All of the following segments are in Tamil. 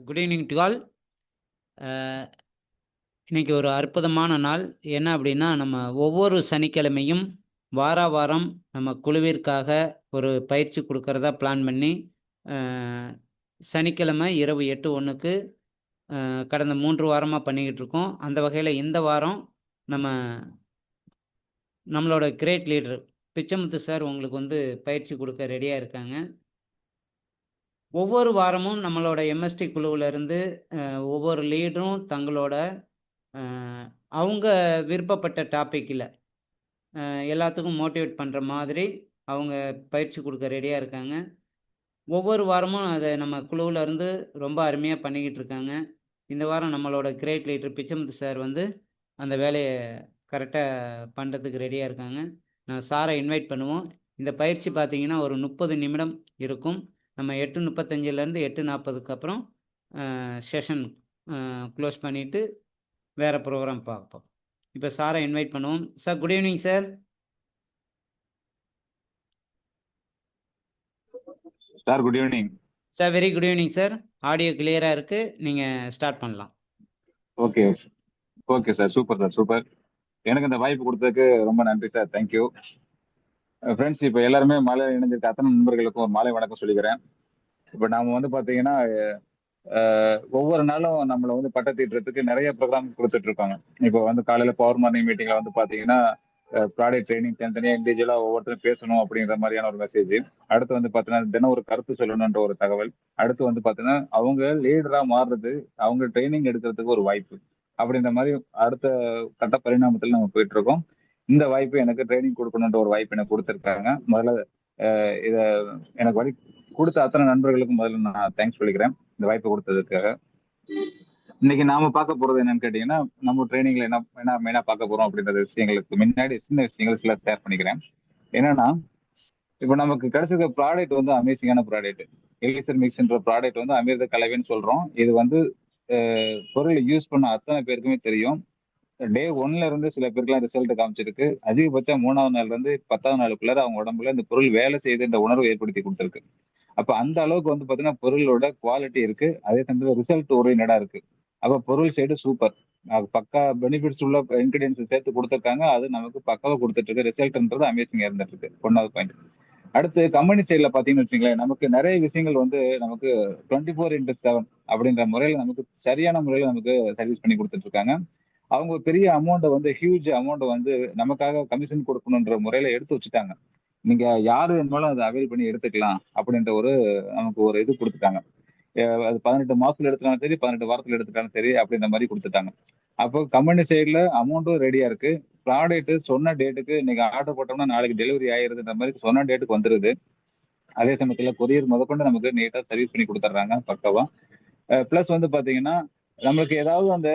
Good evening to all. இன்னைக்கு ஒரு அற்புதமான நாள். என்ன அப்படின்னா, நம்ம ஒவ்வொரு சனிக்கிழமையும் வாரம் நம்ம குழுவிற்காக ஒரு பயிற்சி கொடுக்கறதா பிளான் பண்ணி சனிக்கிழமை இரவு 8:01க்கு கடந்த 3 வாரமாக பண்ணிக்கிட்டு இருக்கோம். அந்த வகையில் இந்த வாரம் நம்மளோட கிரேட் லீடர் பிச்சமுத்து சார் உங்களுக்கு வந்து பயிற்சி கொடுக்க ரெடியாக இருக்காங்க. ஒவ்வொரு வாரமும் நம்மளோட எம்எஸ்டி குழுவிலேருந்து ஒவ்வொரு லீடரும் தங்களோட அவங்க விருப்பப்பட்ட டாப்பிக்கில் எல்லாத்துக்கும் மோட்டிவேட் பண்ணுற மாதிரி அவங்க பயிற்சி கொடுக்க ரெடியாக இருக்காங்க. ஒவ்வொரு வாரமும் அதை நம்ம குழுவில் இருந்து ரொம்ப அருமையாக பண்ணிக்கிட்டு இருக்காங்க. இந்த வாரம் நம்மளோட கிரேட் லீடர் பிச்சமுத்து சார் வந்து அந்த வேலையை கரெக்டாக பண்ணுறதுக்கு ரெடியாக இருக்காங்க. நான் சாரை இன்வைட் பண்ணுவோம். இந்த பயிற்சி பார்த்தீங்கன்னா ஒரு 30 நிமிடம் இருக்கும். நம்ம 8:35லேருந்து 8:40க்கு அப்புறம் செஷன் க்ளோஸ் பண்ணிவிட்டு வேறு ப்ரோக்ராம் பார்ப்போம். இப்போ சாரை இன்வைட் பண்ணுவோம். Sir good evening sir. Sir good evening. Sir very good evening sir. Audio கிளியராக இருக்குது, நீங்கள் ஸ்டார்ட் பண்ணலாம். Okay okay sir, super sir, super. எனக்கு இந்த வாய்ப்பு கொடுத்ததுக்கு ரொம்ப நன்றி சார், தேங்க்யூ. ஃப்ரெண்ட்ஸ், இப்போ எல்லாருமே மாலை இணைஞ்சிருக்க அத்தனை நண்பர்களுக்கும் ஒரு மாலை வணக்கம் சொல்லிக்கிறேன். இப்போ நாம் வந்து பார்த்தீங்கன்னா ஒவ்வொரு நாளும் நம்மளை வந்து பட்டத்தீட்டுறதுக்கு நிறைய ப்ரோக்ராம் கொடுத்துட்டு இருக்காங்க. இப்போ வந்து காலையில் பவர் மார்னிங் மீட்டிங்கில் வந்து பார்த்தீங்கன்னா ப்ராடக்ட் ட்ரைனிங் தனித்தனியாக இண்டிவிஜுவலாக ஒவ்வொருத்தரும் பேசணும் அப்படிங்கிற மாதிரியான ஒரு மெசேஜ். அடுத்து வந்து பார்த்தீங்கன்னா தினம் ஒரு கருத்து சொல்லணுன்ற ஒரு தகவல். அடுத்து வந்து பார்த்தீங்கன்னா அவங்க லீடராக மாறுறது, அவங்க ட்ரைனிங் எடுக்கிறதுக்கு ஒரு வாய்ப்பு அப்படின்ற மாதிரி அடுத்த கட்ட பரிணாமத்தில் நம்ம போயிட்டு இருக்கோம். இந்த வாய்ப்பு எனக்கு ட்ரைனிங் கொடுக்கணுன்ற ஒரு வாய்ப்பு எனக்கு கொடுத்துருக்காங்க. முதல்ல இதை எனக்கு வழி கொடுத்த அத்தனை நண்பர்களுக்கும் முதல்ல நான் தேங்க்ஸ் சொல்லிக்கிறேன் இந்த வாய்ப்பு கொடுத்ததுக்காக. இன்னைக்கு நாம பார்க்க போறது என்னன்னு கேட்டீங்கன்னா, நம்ம ட்ரைனிங்ல என்ன மெயினா பார்க்க போறோம் அப்படின்ற விஷயங்களுக்கு முன்னாடி சின்ன விஷயங்கள் சில ஷேர் பண்ணிக்கிறேன். என்னன்னா, இப்போ நமக்கு கிடைச்ச ப்ராடக்ட் வந்து அமேசிங்கான ப்ராடக்ட். எலிசர் மிக்ஸ்ன்ற ப்ராடக்ட் வந்து அமிர்த கலவைன்னு சொல்றோம். இது வந்து பொருள் யூஸ் பண்ண அத்தனை பேருக்குமே தெரியும். டே 1ல இருந்து சில பேருக்குலாம் ரிசல்ட் காமிச்சிருக்கு. அதிகபட்சம் 3வது நாள்ல இருந்து 10வது நாளுக்குள்ளார அவங்க உடம்புல இந்த பொருள் வேலை செய்யுதுன்ற உணர்வு ஏற்படுத்தி கொடுத்துருக்கு. அப்ப அந்த அளவுக்கு வந்து பாத்தீங்கன்னா பொருளோட குவாலிட்டி இருக்கு, அதே சமயத்துல ரிசல்ட் ஓரியன்டா இருக்கு. அப்ப பொருள் சைடு சூப்பர், பக்கா பெனிஃபிட்ஸ் உள்ள இன்கிரீடியன்ஸ் சேர்த்து கொடுத்துருக்காங்க. அது நமக்கு பக்காவா கொடுத்துட்டு இருக்கு. ரிசல்ட்ன்றது அமேசிங்கா இருந்துட்டு இருக்கு. 1வது பாயிண்ட். அடுத்து கம்பெனி சைட்ல பாத்தீங்கன்னு வச்சுங்களேன், நமக்கு நிறைய விஷயங்கள் வந்து நமக்கு 24x7 அப்படின்ற முறையில நமக்கு சரியான முறையில நமக்கு சர்வீஸ் பண்ணி கொடுத்துட்டு இருக்காங்க. அவங்க பெரிய அமௌண்ட் வந்து ஹியூஜ் அமௌண்ட் வந்து நமக்காக கமிஷன் கொடுக்கணுன்ற முறையில எடுத்து வச்சுட்டாங்க. நீங்க யாரு வேணுமாலும் அதை அவைல் பண்ணி எடுத்துக்கலாம் அப்படின்ற ஒரு நமக்கு ஒரு இது கொடுத்துட்டாங்க. அது 18 மாசத்துல எடுத்துட்டாலும் சரி, 18 வாரத்துல எடுத்துட்டாலும் சரி அப்படின்ற மாதிரி கொடுத்துட்டாங்க. அப்போ கம்பெனி சைட்ல அமௌண்ட்டும் ரெடியா இருக்கு. ப்ராடக்ட் சொன்ன டேட்டுக்கு இன்னைக்கு ஆர்டர் போட்டோம்னா நாளைக்கு டெலிவரி ஆயிருதுன்ற மாதிரி சொன்ன டேட்டுக்கு வந்துருது. அதே சமயத்துல கொரியர் முதற்கொண்டு நமக்கு நீட்டா சர்வீஸ் பண்ணி கொடுத்துட்றாங்க பக்காவா. பிளஸ் வந்து பாத்தீங்கன்னா நம்மளுக்கு ஏதாவது அந்த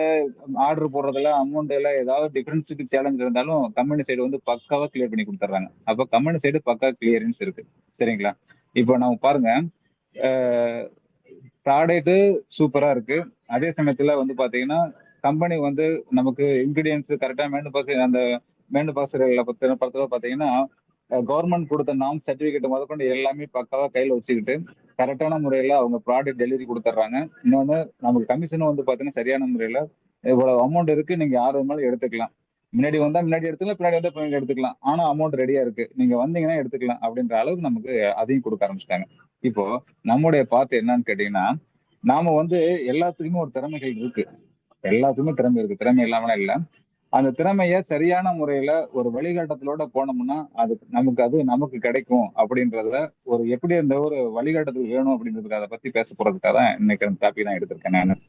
ஆர்டர் போடுறதுல அமௌண்ட் எல்லாம் ஏதாவது டிஃபரன்ஸுக்கு சேலஞ்ச் இருந்தாலும் கம்பெனி சைடு வந்து பக்காவா கிளியர் பண்ணி கொடுத்துட்றாங்க. அப்போ கம்பெனி சைடு பக்கா கிளியரன்ஸ் இருக்கு. சரிங்களா? இப்போ நம்ம பாருங்க, ப்ராடக்ட் சூப்பரா இருக்கு. அதே சமயத்துல வந்து பாத்தீங்கன்னா கம்பெனி வந்து நமக்கு இன்கிரீடியன்ஸ் கரெக்டா மேனுஃபேக்சரிங்ல பத்தில பாத்தீங்கன்னா கவர்மெண்ட் கொடுத்த நாம் சர்டிபிகேட் முதற்கொண்டு எல்லாமே பக்காவா கையில வச்சுக்கிட்டு கரெக்டான முறையில அவங்க ப்ராடக்ட் டெலிவரி கொடுத்துட்றாங்க. இன்னொன்னு நமக்கு கமிஷனும் வந்து பாத்தீங்கன்னா சரியான முறையில இவ்வளவு அமௌண்ட் இருக்கு, நீங்க யார் வேணாலும் எடுத்துக்கலாம். முன்னாடி வந்தா முன்னாடி எடுத்துக்கலாம், பின்னாடி வந்தா பின்னாடி எடுத்துக்கலாம். ஆனா அமௌண்ட் ரெடியா இருக்கு, நீங்க வந்தீங்கன்னா எடுத்துக்கலாம் அப்படின்ற அளவுக்கு நமக்கு அதையும் கொடுக்க ஆரம்பிச்சிட்டாங்க. இப்போ நம்முடைய பார்ட் என்னன்னு கேட்டீங்கன்னா, நாம வந்து எல்லாத்துக்குமே ஒரு திறமைகள் இருக்கு. எல்லாத்துக்குமே திறமை இருக்கு, திறமை இல்லாமலாம் இல்லை. அந்த திறமைய சரியான முறையில ஒரு வழிகாட்டத்திலோட போனோம்னா அது நமக்கு கிடைக்கும் அப்படின்றத ஒரு எப்படி அந்த ஒரு வழிகாட்டத்தில் வேணும் அப்படின்றதுக்கு அதை பத்தி பேச போறதுக்காக தான் இன்னைக்கு அந்த டாபிக் தான் எடுத்திருக்கேன். நான்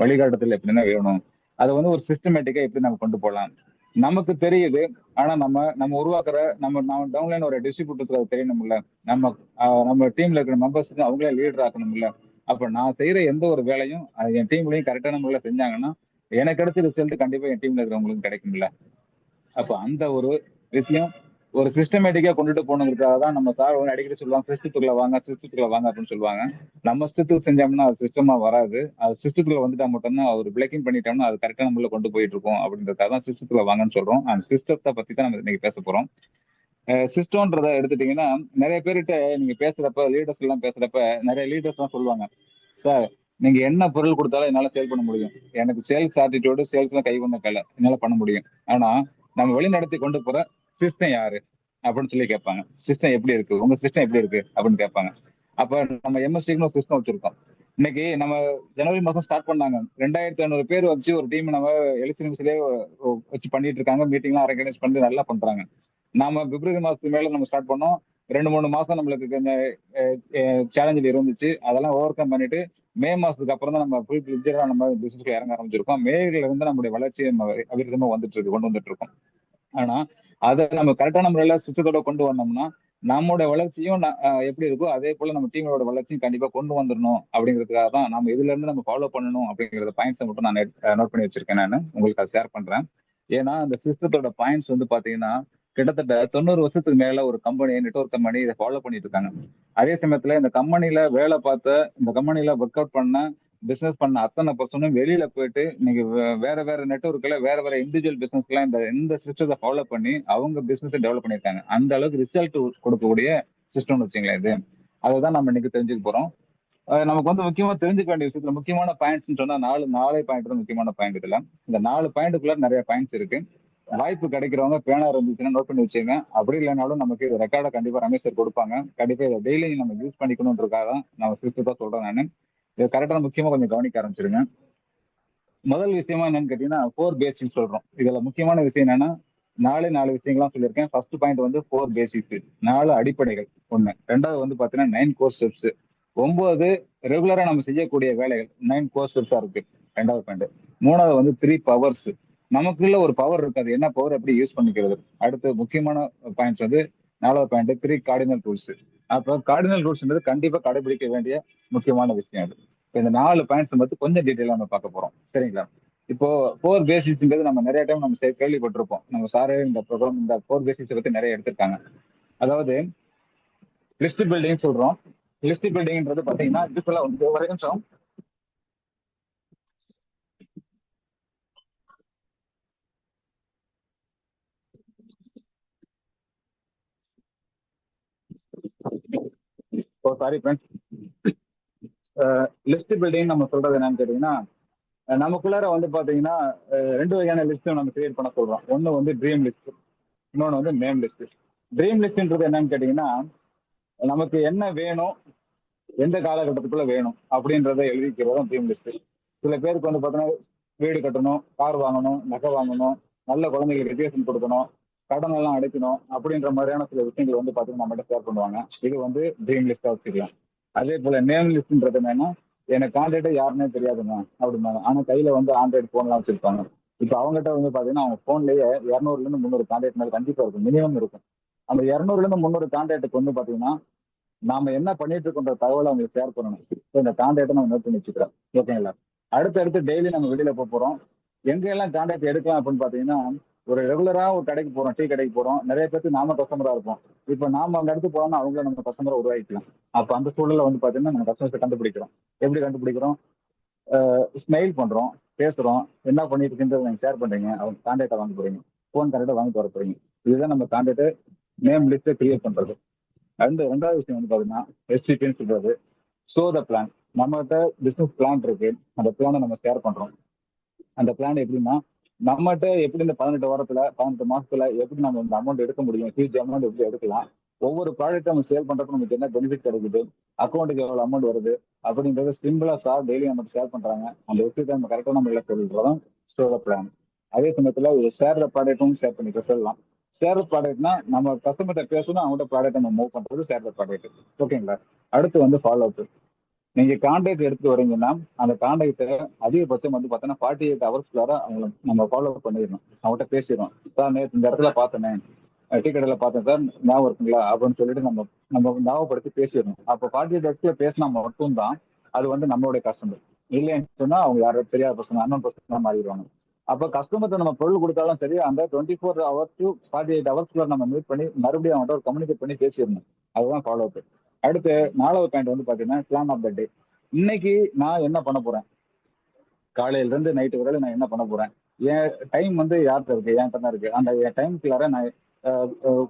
வழிகாட்டத்தில் எப்படின்னா வேணும், அதை வந்து ஒரு சிஸ்டமேட்டிக்கா எப்படி நம்ம கொண்டு போகலாம். நமக்கு தெரியுது, ஆனா நம்ம உருவாக்குற நம்ம டவுன்லைன் ஒரு டிஸ்ட்ரிபியூட்டர்ஸ் அது தெரியணும்ல. நம்ம டீம்ல இருக்கிற மெம்பர்ஸுக்கு அவங்களே லீடர் ஆக்கணும்ல. அப்ப நான் செய்யற எந்த ஒரு வேலையும் என் டீம்லயும் கரெக்டான முறையில செஞ்சாங்கன்னா எனக்கு கிடைச்ச ரிசல்ட் கண்டிப்பா என் டீம்ல இருக்கிறவங்களுக்கு கிடைக்கும்ல. அப்ப அந்த ஒரு விஷயம் ஒரு சிஸ்டமேட்டிக்கா கொண்டுட்டு போகணுங்கிறதுக்காக தான் நம்ம சார் வந்து அடிக்கடி சொல்லுவாங்க, சிஸ்டத்துக்குள்ள வாங்க அப்படின்னு சொல்லுவாங்க. நம்ம சிஸ்டத்துக்கு செஞ்சோம்னா அது சிஸ்டமா வராது. அது சிஸ்டத்துக்குள்ள வந்துட்டா மட்டும்தான் ஒரு பிளேக்கிங் பண்ணிட்டோம்னா அது கரெக்டான முறையில கொண்டு போயிட்டு இருக்கோம் அப்படின்றதுக்காக தான் சிஸ்டத்துக்குள்ள வாங்கன்னு சொல்றோம். அந்த சிஸ்டத்தை பத்தி தான் நம்ம இன்னைக்கு பேச போறோம். சிஸ்டம்ன்றத எடுத்துட்டீங்கன்னா நிறைய பேர்கிட்ட நீங்க பேசுறப்ப லீடர்ஸ் எல்லாம் பேசுறப்ப நிறைய லீடர்ஸ் எல்லாம் சொல்லுவாங்க, சார் நீங்க என்ன பொருள் கொடுத்தாலும் என்னால சேல் பண்ண முடியும். எனக்கு சேல்ஸ் ஆட்டிடியூடு, சேல்ஸ்ல கை வந்த கலை, என்னால பண்ண முடியும். ஆனா நம்ம வழி நடத்தி கொண்டு போற சிஸ்டம் யாரு அப்படின்னு சொல்லி கேட்பாங்க. சிஸ்டம் எப்படி இருக்கு, உங்க சிஸ்டம் எப்படி இருக்கு அப்படின்னு கேட்பாங்க. அப்ப நம்ம எம்எஸ்டிக்கு ஒரு சிஸ்டம் வச்சிருக்கோம். இன்னைக்கு நம்ம ஜனவரி மாசம் ஸ்டார்ட் பண்ணாங்க. 2500 பேர் வச்சு ஒரு டீம் நம்ம எலக்ட்ரிசிலே வச்சு பண்ணிட்டு இருக்காங்க. மீட்டிங்லாம் ஆர்கனைஸ் பண்ணி நல்லா பண்றாங்க. நாம பிப்ரவரி மாசத்துக்கு மேல நம்ம ஸ்டார்ட் பண்ணோம். 2-3 மாசம் நம்மளுக்கு கொஞ்சம் சேலஞ்சில் இருந்துச்சு. அதெல்லாம் ஓவர் கம் பண்ணிட்டு மே மாசத்துக்கு அப்புறம் தான் நம்ம ஃபுல் ஃபிளெட்ஜா நம்ம பிசினஸ்ல இறங்க ஆரம்பிச்சிருக்கோம். மேல இருந்து நம்முடைய வளர்ச்சி நம்ம அபிவிருத்தமா கொண்டு வந்துட்டு இருக்கோம். ஆனா அதை நம்ம கரெக்டான முறையில சுத்தத்தோட கொண்டு வந்தோம்னா நம்மளோட வளர்ச்சியும் எப்படி இருக்கோ அதே போல நம்ம டீமோட வளர்ச்சியும் கண்டிப்பா கொண்டு வந்துடணும் அப்படிங்கிறதுக்காக தான் நம்ம இதுல இருந்து நம்ம ஃபாலோ பண்ணணும் அப்படிங்கிற பாயிண்ட்ஸை மட்டும் நான் நோட் பண்ணி வச்சிருக்கேன். நான் உங்களுக்கு அதை ஷேர் பண்றேன். ஏன்னா அந்த சிஸ்டத்தோட பாயிண்ட்ஸ் வந்து பாத்தீங்கன்னா கிட்டத்தட்ட 90 வருஷத்துக்கு மேல ஒரு கம்பெனி, நெட்வொர்க் கம்பெனி இதை ஃபாலோ பண்ணிட்டு இருக்காங்க. அதே சமயத்துல இந்த கம்பெனில வேலை பார்த்த, இந்த கம்பெனில ஒர்க் அவுட் பண்ண, பிசினஸ் பண்ண அத்தனை பர்சனும் வெளியில போயிட்டு நீங்க வேற வேற நெட்வொர்க்ல வேற வேற இண்டிவிஜுவல் பிசினஸ்ல இந்த சிஸ்டத்தை ஃபாலோ பண்ணி அவங்க பிசினஸ் டெவலப் பண்ணிருக்காங்க. அந்த அளவுக்கு ரிசல்ட் கொடுக்கக்கூடிய சிஸ்டம்னு வச்சுங்களேன் இது. அதுதான் நம்ம இன்னைக்கு தெரிஞ்சுக்க போறோம். நமக்கு வந்து முக்கியமா தெரிஞ்சுக்க வேண்டிய விஷயத்துல முக்கியமான பாயிண்ட்ஸ் சொன்னா நாலே பாயிண்ட் தான் முக்கியமான பாயிண்ட். இதுல இந்த 4 பாயிண்ட்டுக்குள்ள நிறைய பாயிண்ட்ஸ் இருக்கு. வாய்ப்பு கிடைக்கிறவங்க பேனா இருந்துச்சுன்னா நோட் பண்ணி வச்சுங்க. அப்படி இல்லைனாலும் நமக்கு இது ரெக்கார்டை கண்டிப்பா ரமேஷ் சார் கொடுப்பாங்க. கண்டிப்பா இதை டெய்லி நம்ம யூஸ் பண்ணிக்கணும்ன்றதுக்காக தான் நம்ம சிஸ்டத்தை சொல்றேன். நான் இது கரெக்டான முக்கியமா கொஞ்சம் கவனிக்க ஆரம்பிச்சிருங்க. முதல் விஷயமா என்னன்னு கேட்டீங்கன்னா 4 பேசிக்ஸ் சொல்றோம். இதுல முக்கியமான விஷயம் என்னன்னா 4 விஷயங்கள்லாம் சொல்லியிருக்கேன். ஃபர்ஸ்ட் பாயிண்ட் வந்து 4 பேசிக்ஸ், 4 அடிப்படைகள் ஒண்ணு. ரெண்டாவது வந்து பாத்தீங்கன்னா 9 கோர் ஸ்டெப்ஸ், 9 ரெகுலரா நம்ம செய்யக்கூடிய வேலைகள் 9 கோர் ஸ்டெப்ஸா இருக்கு. ரெண்டாவது பாயிண்ட். மூணாவது வந்து 3 பவர்ஸ். நமக்குள்ள ஒரு பவர் இருக்கு, அது என்ன பவர் எப்படி யூஸ் பண்ணிக்கிறது. அடுத்து முக்கியமான பாயிண்ட்ஸ் வந்து 4வது பாயிண்ட் 3 கார்டினல் ரூல்ஸ். அப்போ கார்டினல் ரூல்ஸ்ன்றது கண்டிப்பா கடைபிடிக்க வேண்டிய முக்கியமான விஷயம். அது இந்த 4 பாயிண்ட்ஸ் மட்டும் கொஞ்சம் டீட்டெயிலா நம்ம பார்க்க போறோம். சரிங்களா? இப்போ 4 பேசிக்ஸ்ன்றது நம்ம நிறைய டைம் நம்ம கேள்விப்பட்டிருப்போம். நம்ம சாரே இந்த ப்ரோக்ராம் இந்த 4 பேசிக்ஸ் பத்தி நிறைய எடுத்திருக்காங்க. அதாவது லிஸ்ட் பில்டிங் சொல்றோம். லிஸ்ட் பில்டிங்ன்றது பாத்தீங்கன்னா இதுக்குள்ள வந்து ஒரு நிமிஷம். Sorry friends. லிஸ்ட் பில்டிங் நம்ம சொல்றது என்னன்னு கேட்டீங்கன்னா நமக்குள்ளார வந்து பாத்தீங்கன்னா 2 வகையான லிஸ்ட் நம்ம கிரியேட் பண்ண சொல்றோம். ஒன்னு வந்து ட்ரீம் லிஸ்ட், இன்னொன்னு வந்து நேம் லிஸ்ட். ட்ரீம் லிஸ்ட்ன்றது என்னன்னு கேட்டீங்கன்னா நமக்கு என்ன வேணும், எந்த காலகட்டத்துக்குள்ள வேணும் அப்படின்றத எழுதிக்கிறது தான் ட்ரீம் லிஸ்ட். சில பேருக்கு வந்து பார்த்தீங்கன்னா வீடு கட்டணும், கார் வாங்கணும், நகை வாங்கணும், நல்ல குழந்தைகளுக்கு எஜுகேஷன் கொடுக்கணும், கடன் எல்லாம் அடைக்கணும் அப்படின்ற மாதிரியான சில விஷயங்கள் வந்து பார்த்தீங்கன்னா நம்மகிட்ட ஷேர் பண்ணுவாங்க. இது வந்து ட்ரீம் லிஸ்டா வச்சுக்கலாம். அதே போல நேம் லிஸ்ட்ன்றது என்னன்னா எனக்கு கான்டாக்டே யாருன்னே தெரியாதுங்க அப்படிம்பாங்க. ஆனா கையில வந்து ஆண்ட்ராய்டு போன்லாம் வச்சிருப்பாங்க. இப்போ அவங்ககிட்ட வந்து பாத்தீங்கன்னா அவங்க போன்லயே 200ல இருந்து 300 கான்டாக்ட் மேல கண்டிப்பா இருக்கும், மினிமம் இருக்கும். அந்த 200ல இருந்து 300 கான்டாக்டுக்கு வந்து பாத்தீங்கன்னா நாம என்ன பண்ணிட்டு இருக்கோன்ற தகவலை அவங்களுக்கு ஷேர் பண்ணணும். இந்த கான்டாக்டை நம்ம நோட் பண்ணி வச்சுக்கிறோம். ஓகேங்களா? அடுத்தடுத்து டெய்லி நம்ம வெளியில போறோம். எங்க எல்லாம் கான்டாக்ட் எடுக்கலாம் அப்படின்னு பாத்தீங்கன்னா ஒரு ரெகுலரா ஒரு கடைக்கு போறோம், டீ கடைக்கு போறோம். நிறைய பேருக்கு நாம கஸ்டமரா இருப்போம். இப்போ நாம அந்த இடத்துக்கு போனோம்னா அவங்கள நம்ம கஸ்டமரை உருவாக்கிக்கலாம். அப்ப அந்த சூழல்ல வந்து பாத்தீங்கன்னா நம்ம கஸ்டமர்ஸை கண்டுபிடிக்கிறோம். எப்படி கண்டுபிடிக்கிறோம்? ஸ்மெயில் பண்றோம், பேசுறோம், என்ன பண்ணிட்டு இருக்குன்றத நீங்க ஷேர் பண்றீங்க, அவங்க கான்டாக்டை வாங்க போறீங்க, ஃபோன் கான்டாக்டை வாங்கிட்டு வர போறீங்க. இதுதான் நம்ம கான்டாக்ட் நேம் லிஸ்ட்டை கிரியேட் பண்றது. ரெண்டாவது விஷயம் வந்து பாத்தீங்கன்னா எஸ்டிபின்னு சொல்றது ஷோ த பிளான். நம்மகிட்ட பிசினஸ் பிளான் இருக்கு, அந்த பிளானை நம்ம ஷேர் பண்றோம். அந்த பிளான் எப்படின்னா நம்மகிட்ட எப்படி இந்த 18 மாசத்துல எப்படி நம்ம இந்த அமௌண்ட் எடுக்க முடியும், ஹியூஜ் அமௌண்ட் எப்படி எடுக்கலாம், ஒவ்வொரு ப்ராடக்ட் நம்ம சேல் பண்றப்ப நமக்கு என்ன பெனிஃபிட் கிடைக்குது, அக்கௌண்ட்டுக்கு எவ்வளவு அமௌண்ட் வருது அப்படின்றத சிம்பிளா சார் டெய்லி நமக்கு ஷேர் பண்றாங்க. அந்த விஷயத்தை நம்ம கரெக்டான முறையில் சொல்றதும் ஷோ த பிளான். அதே சமயத்துல ஷேர் த ப்ராடக்ட்டும் ஷேர் பண்ணிக்க சொல்லலாம். ஷேர் ப்ராடக்ட்னா நம்ம கஸ்டமர்கிட்ட பேசணும், அவங்கள்ட்ட ப்ராடக்ட் நம்ம மூவ் பண்றது ஷேர் ப்ராடக்ட். ஓகேங்களா? அடுத்து வந்து ஃபாலோ அப். நீங்க கான்டாக்ட் எடுத்து வரீங்கன்னா அந்த கான்டாக்டை அதிகபட்சம் வந்து பார்த்தீங்கன்னா 48 ஹவர்ஸ்க்குள்ளார அவங்க நம்ம ஃபாலோ அப் பண்ணிடணும். அவங்ககிட்ட பேசிடுறோம். சார் நேற்று இந்த இடத்துல பார்த்தேனே, டீ கடையில் பார்த்தேன் சார், ஞாபகம் இருக்குங்களா அப்படின்னு சொல்லிட்டு நம்ம நம்ம ஞாபகப்படுத்தி பேசிடணும். அப்போ 48 ஹவர்ஸ்ல பேசினா மட்டும்தான் அது வந்து நம்மளுடைய கஸ்டமர். இல்லைன்னு சொன்னா அவங்க யாரும் தெரியாத பர்சன், அன்னோன் பர்சன் மாறிடுவாங்க. அப்ப கஸ்டமர்கிட்ட நம்ம பொருள் கொடுத்தாலும் சரி, அந்த 24 ஹவர்ஸ் டு 48 ஹவர்ஸ்க்குள்ள நம்ம மீட் பண்ணி மறுபடியும் அவங்கள்ட்ட ஒரு கம்யூனிகேட் பண்ணி பேசிடணும். அதுதான் ஃபாலோ அப். அடுத்து 4வது பாயிண்ட் வந்து பாத்தீங்கன்னா பிளான் ஆஃப் த டே. இன்னைக்கு நான் என்ன பண்ண போறேன், காலையில இருந்து நைட்டு வரையில நான் என்ன பண்ண போறேன், என் டைம் வந்து யார்கிட்ட இருக்கு, என்கிட்ட தான் இருக்கு. அந்த என் டைம்க்குள்ளார நான்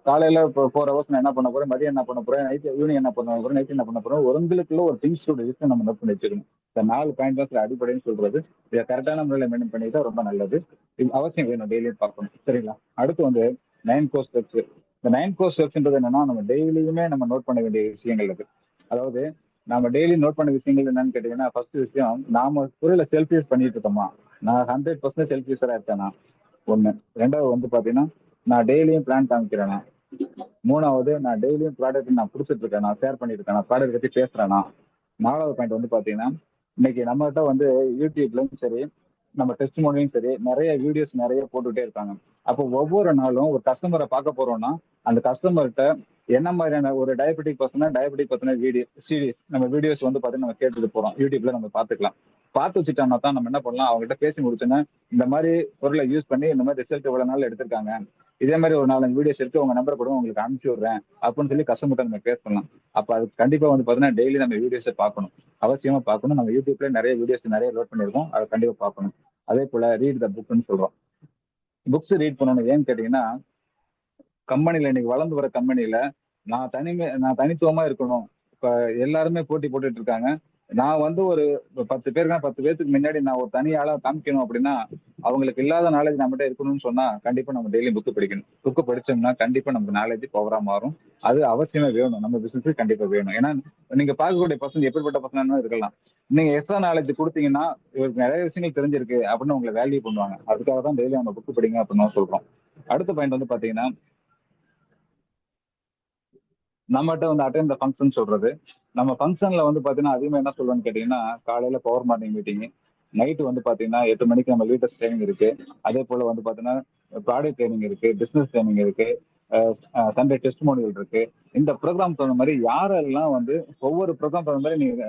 காலையில இப்போ 4 ஹவர்ஸ் நான் என்ன பண்ண போறேன், மதியம் என்ன பண்ண போறேன், நைட் ஈவினிங் என்ன பண்ண போறேன், நைட் என்ன பண்ண போறேன், உங்களுக்குள்ள ஒரு திங்ஸ் லிஸ்ட் நம்ம நோட் பண்ணி வச்சுக்கணும். இந்த 4 பாயிண்ட் தான் சார் அடிப்படைன்னு சொல்றது. இதை கரெக்டான முறையில் மெயின்டைன் பண்ணிட்டா ரொம்ப நல்லது. இது அவசியம் வேணும், டெய்லியும் பார்க்கணும். சரிங்களா? அடுத்து வந்து 9 கோர்ஸ் ஸ்டெப்ஸ். இந்த 9 கோர்ஸ் ஸ்டெப்ஸ்ன்றது என்னன்னா, நம்ம டெய்லியுமே நம்ம நோட் பண்ண வேண்டிய விஷயங்கள் அது. அதாவது நம்ம டெய்லி நோட் பண்ண விஷயங்கள் என்னன்னு கேட்டீங்கன்னா, ஃபர்ஸ்ட் விஷயம், நாம பொருளை செல்ஃப் யூஸ் பண்ணிட்டு இருக்கோமா? நான் 100% செல்ஃப் யூஸரா இருக்கேனா? ஒண்ணு. ரெண்டாவது வந்து பாத்தீங்கன்னா, நான் டெய்லியும் பிளான் காமிக்கிறேனா? மூணாவது, நான் டெய்லியும் ப்ராடக்ட் நான் கொடுத்துட்டு இருக்கேன், நான் ஷேர் பண்ணிட்டு இருக்கேன், நான் ப்ராடக்ட் பத்தி பேசுறேனா? நாலாவது பாயிண்ட் வந்து பாத்தீங்கன்னா, இன்னைக்கு நம்மகிட்ட வந்து யூடியூப்லயும் சரி, நம்ம டெஸ்ட் மோட்லயும் சரி, நிறைய வீடியோஸ் நிறைய போட்டுட்டே இருக்காங்க. அப்போ ஒவ்வொரு நாளும் ஒரு கஸ்டமரை பார்க்க போறோம்னா, அந்த கஸ்டமர்கிட்ட என்ன மாதிரியான ஒரு டயபெட்டிக் பர்சனா வீடியோ சீரிஸ் நம்ம வீடியோஸ் வந்து பாத்தீங்கன்னா நம்ம கேட்டுட்டு போறோம். யூடியூப்ல நம்ம பார்த்துக்கலாம். பார்த்து வச்சுட்டோம்னா தான் நம்ம என்ன பண்ணலாம், அவங்ககிட்ட பேசி முடிச்சோன்னா, இந்த மாதிரி பொருளை யூஸ் பண்ணி இந்த மாதிரி ரிசல்ட் இவ்வளவு நாள் எடுத்திருக்காங்க, இதே மாதிரி ஒரு 4 வீடியோஸ் எடுத்து உங்க நம்பர் கூட உங்களுக்கு அனுப்பிச்சு விடுறேன் அப்படின்னு சொல்லி கஸ்டமர்கிட்ட நம்ம பேசலாம். அப்ப அது கண்டிப்பா வந்து பாத்தீங்கன்னா டெய்லி நம்ம வீடியோஸை பார்க்கணும், அவசியமா பார்க்கணும். நம்ம யூடியூப்ல நிறைய வீடியோஸ் நிறைய லோட் பண்ணியிருக்கோம், அதை கண்டிப்பா பார்க்கணும். அதே போல ரீட் த புக்னு சொல்றோம். புக்ஸ் ரீட் பண்ணணும். ஏன்னு கேட்டீங்கன்னா, கம்பெனில இன்னைக்கு வளர்ந்து வர கம்பெனில நான் தனித்துவமா இருக்கணும். இப்ப எல்லாருமே போட்டி போட்டுட்டு இருக்காங்க. நான் வந்து ஒரு 10 பேருக்கு 10 பேருக்கு முன்னாடி நான் ஒரு தனி ஆளா காமிக்கணும் அப்படின்னா, அவங்களுக்கு இல்லாத நாலேஜ் நம்மகிட்ட இருக்கணும்னு சொன்னா கண்டிப்பா நம்ம டெய்லி புக் படிக்கணும். புக் படிச்சோம்னா கண்டிப்பா நமக்கு நாலேஜ் பவரா மாறும். அது அவசியமா வேணும், நம்ம பிசினஸ் கண்டிப்பா வேணும். ஏன்னா நீங்க பார்க்கக்கூடிய பசங்க எப்படிப்பட்ட பசங்க இருக்கலாம். நீங்க எக்ஸ்ட்ரா நாலேஜ் கொடுத்தீங்கன்னா, இவருக்கு நிறைய விஷயங்கள் தெரிஞ்சிருக்கு அப்படின்னு உங்களை வேல்யூ பண்ணுவாங்க. அதுக்காக தான் டெய்லி நம்ம புக் படிங்க அப்படின்னு சொல்றோம். அடுத்த பாயிண்ட் வந்து பாத்தீங்கன்னா, நம்மகிட்ட வந்து அட்டெண்ட் த ஃபங்க்ஷன் சொல்றது. நம்ம ஃபங்க்ஷன்ல வந்து பாத்தீங்கன்னா அதிகமா என்ன சொல்லுவேன்னு கேட்டீங்கன்னா, காலையில பவர் மார்னிங் மீட்டிங், நைட்டு வந்து பாத்தீங்கன்னா 8 மணிக்கு நம்ம லீடர்ஸ் ட்ரைனிங் இருக்கு. அதே போல வந்து பாத்தீங்கன்னா ப்ராடக்ட் ட்ரைனிங் இருக்கு, பிசினஸ் ட்ரைனிங் இருக்கு, சண்டே டெஸ்ட் மோடியல் இருக்கு. இந்த ப்ரோக்ராம் தகுந்த மாதிரி யாரெல்லாம் வந்து ஒவ்வொரு ப்ரோக்ராம் தகுந்த மாதிரி நீங்க